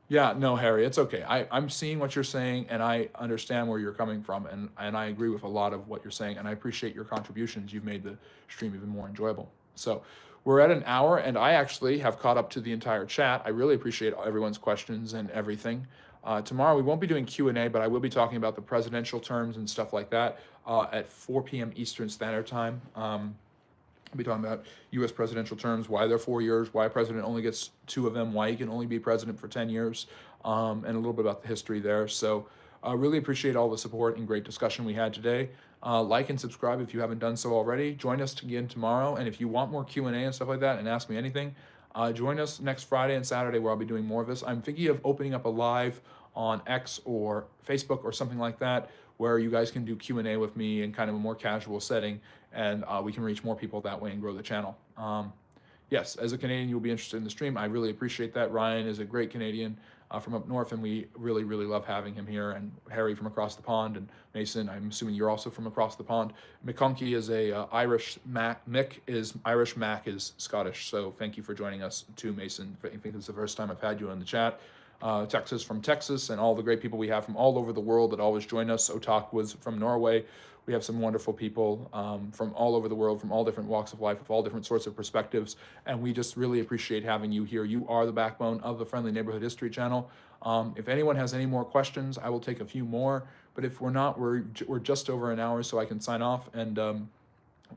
Yeah, no, Harry, it's okay. I'm seeing what you're saying, and I understand where you're coming from, and I agree with a lot of what you're saying, and I appreciate your contributions. You've made the stream even more enjoyable. So we're at an hour, and I actually have caught up to the entire chat. I really appreciate everyone's questions and everything. Tomorrow we won't be doing Q&A, but I will be talking about the presidential terms and stuff like that at 4 p.m. Eastern Standard Time. I'll be talking about U.S. presidential terms, why they're 4 years, why a president only gets 2 of them, why he can only be president for 10 years, and a little bit about the history there. So I really appreciate all the support and great discussion we had today. Like and subscribe if you haven't done so already. Join us again tomorrow, and if you want more Q&A and stuff like that and ask me anything, join us next Friday and Saturday where I'll be doing more of this. I'm thinking of opening up a live on X or Facebook or something like that, where you guys can do Q&A with me in kind of a more casual setting, and we can reach more people that way and grow the channel. Yes, as a Canadian, you'll be interested in the stream. I really appreciate that. Ryan is a great Canadian from up north, and we really, really love having him here. And Harry from across the pond, and Mason, I'm assuming you're also from across the pond. McConkey is a Irish, Mick is Irish, Mac is Scottish. So thank you for joining us too, Mason. I think it's the first time I've had you in the chat. Texas from Texas, and all the great people we have from all over the world that always join us. Otak was from Norway. We have some wonderful people from all over the world, from all different walks of life, with all different sorts of perspectives, and we just really appreciate having you here. You are the backbone of the Friendly Neighborhood History channel. If anyone has any more questions, I will take a few more, but if we're not, we're just over an hour, so I can sign off, and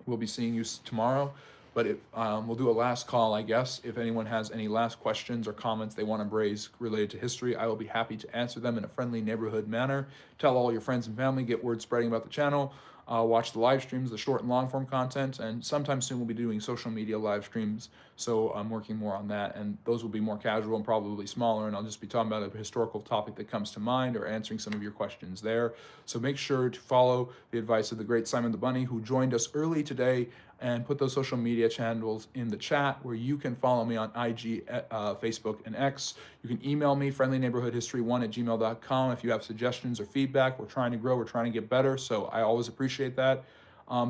we'll be seeing you tomorrow. But we'll do a last call, I guess. If anyone has any last questions or comments they want to raise related to history, I will be happy to answer them in a friendly neighborhood manner. Tell all your friends and family, get word spreading about the channel. Watch the live streams, the short and long form content, and sometime soon we'll be doing social media live streams. So I'm working more on that, and those will be more casual and probably smaller, and I'll just be talking about a historical topic that comes to mind or answering some of your questions there. So make sure to follow the advice of the great Simon the Bunny, who joined us early today, and put those social media channels in the chat where you can follow me on IG, Facebook, and X. You can email me, friendlyneighborhoodhistory1@gmail.com, if you have suggestions or feedback. We're trying to grow, we're trying to get better, so I always appreciate that.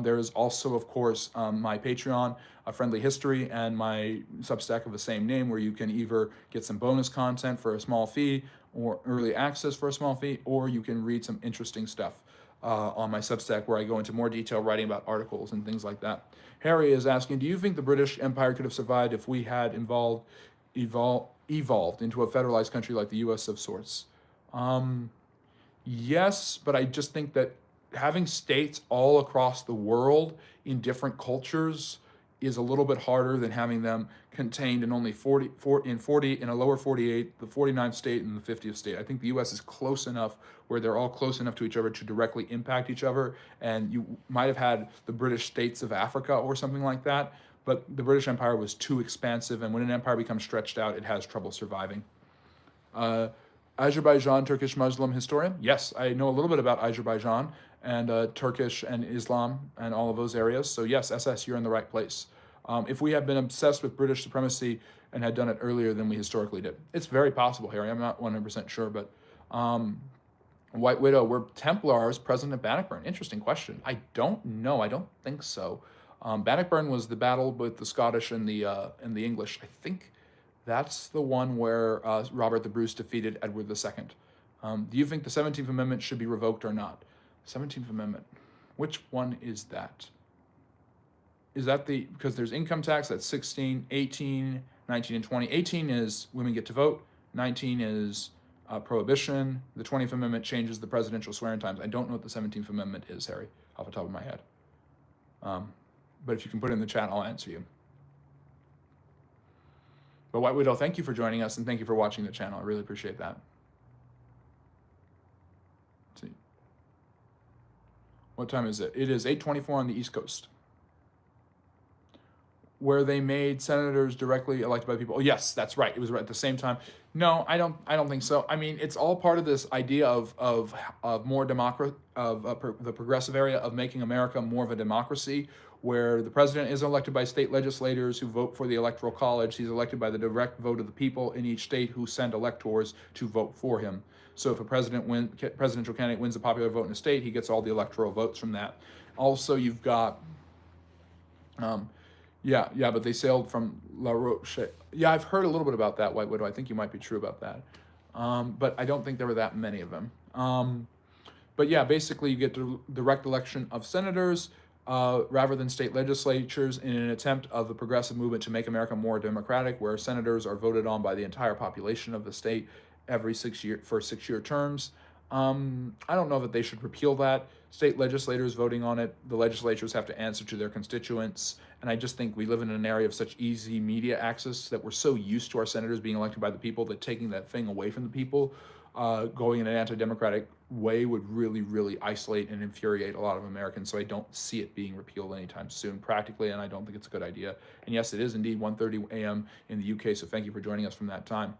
There is also, of course, my Patreon, Friendly History, and my Substack of the same name, where you can either get some bonus content for a small fee, or early access for a small fee, or you can read some interesting stuff on my Substack, where I go into more detail writing about articles and things like that. Harry is asking, do you think the British Empire could have survived if we had evolved into a federalized country like the US of sorts? Yes, but I just think that having states all across the world in different cultures is a little bit harder than having them contained in only 40 in a lower 48, the 49th state and the 50th state. I think the US is close enough where they're all close enough to each other to directly impact each other, and you might have had the British states of Africa or something like that, but the British Empire was too expansive, and when an empire becomes stretched out, it has trouble surviving. Azerbaijan, Turkish Muslim historian. Yes, I know a little bit about Azerbaijan and Turkish and Islam and all of those areas. So yes, SS, you're in the right place. If we had been obsessed with British supremacy and had done it earlier than we historically did. It's very possible, Harry. I'm not 100% sure, but White Widow, were Templars present at Bannockburn? Interesting question. I don't know. I don't think so. Bannockburn was the battle with the Scottish and the English. I think that's the one where Robert the Bruce defeated Edward II. Do you think the 17th Amendment should be revoked or not? 17th Amendment. Which one is that? Is that because there's income tax, that's 16, 18, 19, and 20. 18 is women get to vote. 19 is prohibition. The 20th Amendment changes the presidential swearing times. I don't know what the 17th Amendment is, Harry, off the top of my head. But if you can put it in the chat, I'll answer you. But White Widow, thank you for joining us, and thank you for watching the channel. I really appreciate that. Let's see. What time is it? It is 8:24 on the East Coast. Where they made senators directly elected by the people. Oh, yes, that's right. It was right at the same time. No, I don't think so. I mean, it's all part of this idea of more the progressive area of making America more of a democracy, where the president is elected by state legislators who vote for the electoral college. He's elected by the direct vote of the people in each state who send electors to vote for him. So if a presidential candidate wins a popular vote in a state, he gets all the electoral votes from that. Also, you've got yeah, but they sailed from La Roche. Yeah, I've heard a little bit about that, White Widow. I think you might be true about that. But I don't think there were that many of them. But yeah, basically you get direct election of senators rather than state legislatures in an attempt of the progressive movement to make America more democratic, where senators are voted on by the entire population of the state every 6-year terms. I don't know that they should repeal that. State legislators voting on it, the legislatures have to answer to their constituents. And I just think we live in an area of such easy media access that we're so used to our senators being elected by the people that taking that thing away from the people, going in an anti-democratic way, would really, really isolate and infuriate a lot of Americans. So I don't see it being repealed anytime soon, practically, and I don't think it's a good idea. And yes, it is indeed 1:30 a.m. in the UK, so thank you for joining us from that time.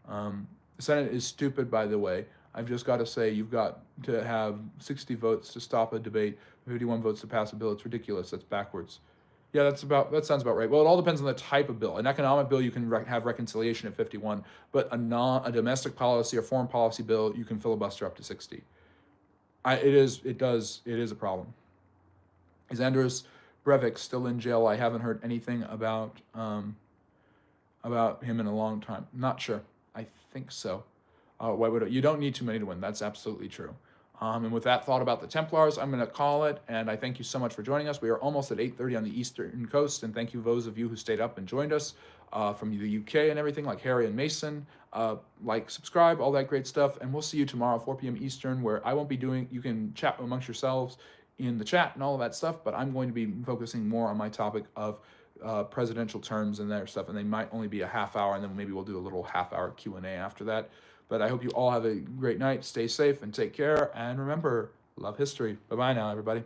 The Senate is stupid, by the way. I've just got to say, you've got to have 60 votes to stop a debate, 51 votes to pass a bill. It's ridiculous. That's backwards. Yeah, that sounds about right. Well, it all depends on the type of bill. An economic bill, you can have reconciliation at 51, but a domestic policy or foreign policy bill, you can filibuster up to 60. It is a problem. Is Andres Breivik still in jail? I haven't heard anything about him in a long time. Not sure. I think so. White Widow, you don't need too many to win. That's absolutely true. And with that thought about the Templars, I'm going to call it. And I thank you so much for joining us. We are almost at 8:30 on the Eastern Coast. And thank you those of you who stayed up and joined us from the UK and everything, like Harry and Mason. Like, subscribe, all that great stuff. And we'll see you tomorrow, 4 p.m. Eastern, where I won't be you can chat amongst yourselves in the chat and all of that stuff. But I'm going to be focusing more on my topic of presidential terms and their stuff. And they might only be a half hour. And then maybe we'll do a little half-hour Q&A after that. But I hope you all have a great night. Stay safe and take care. And remember, love history. Bye-bye now, everybody.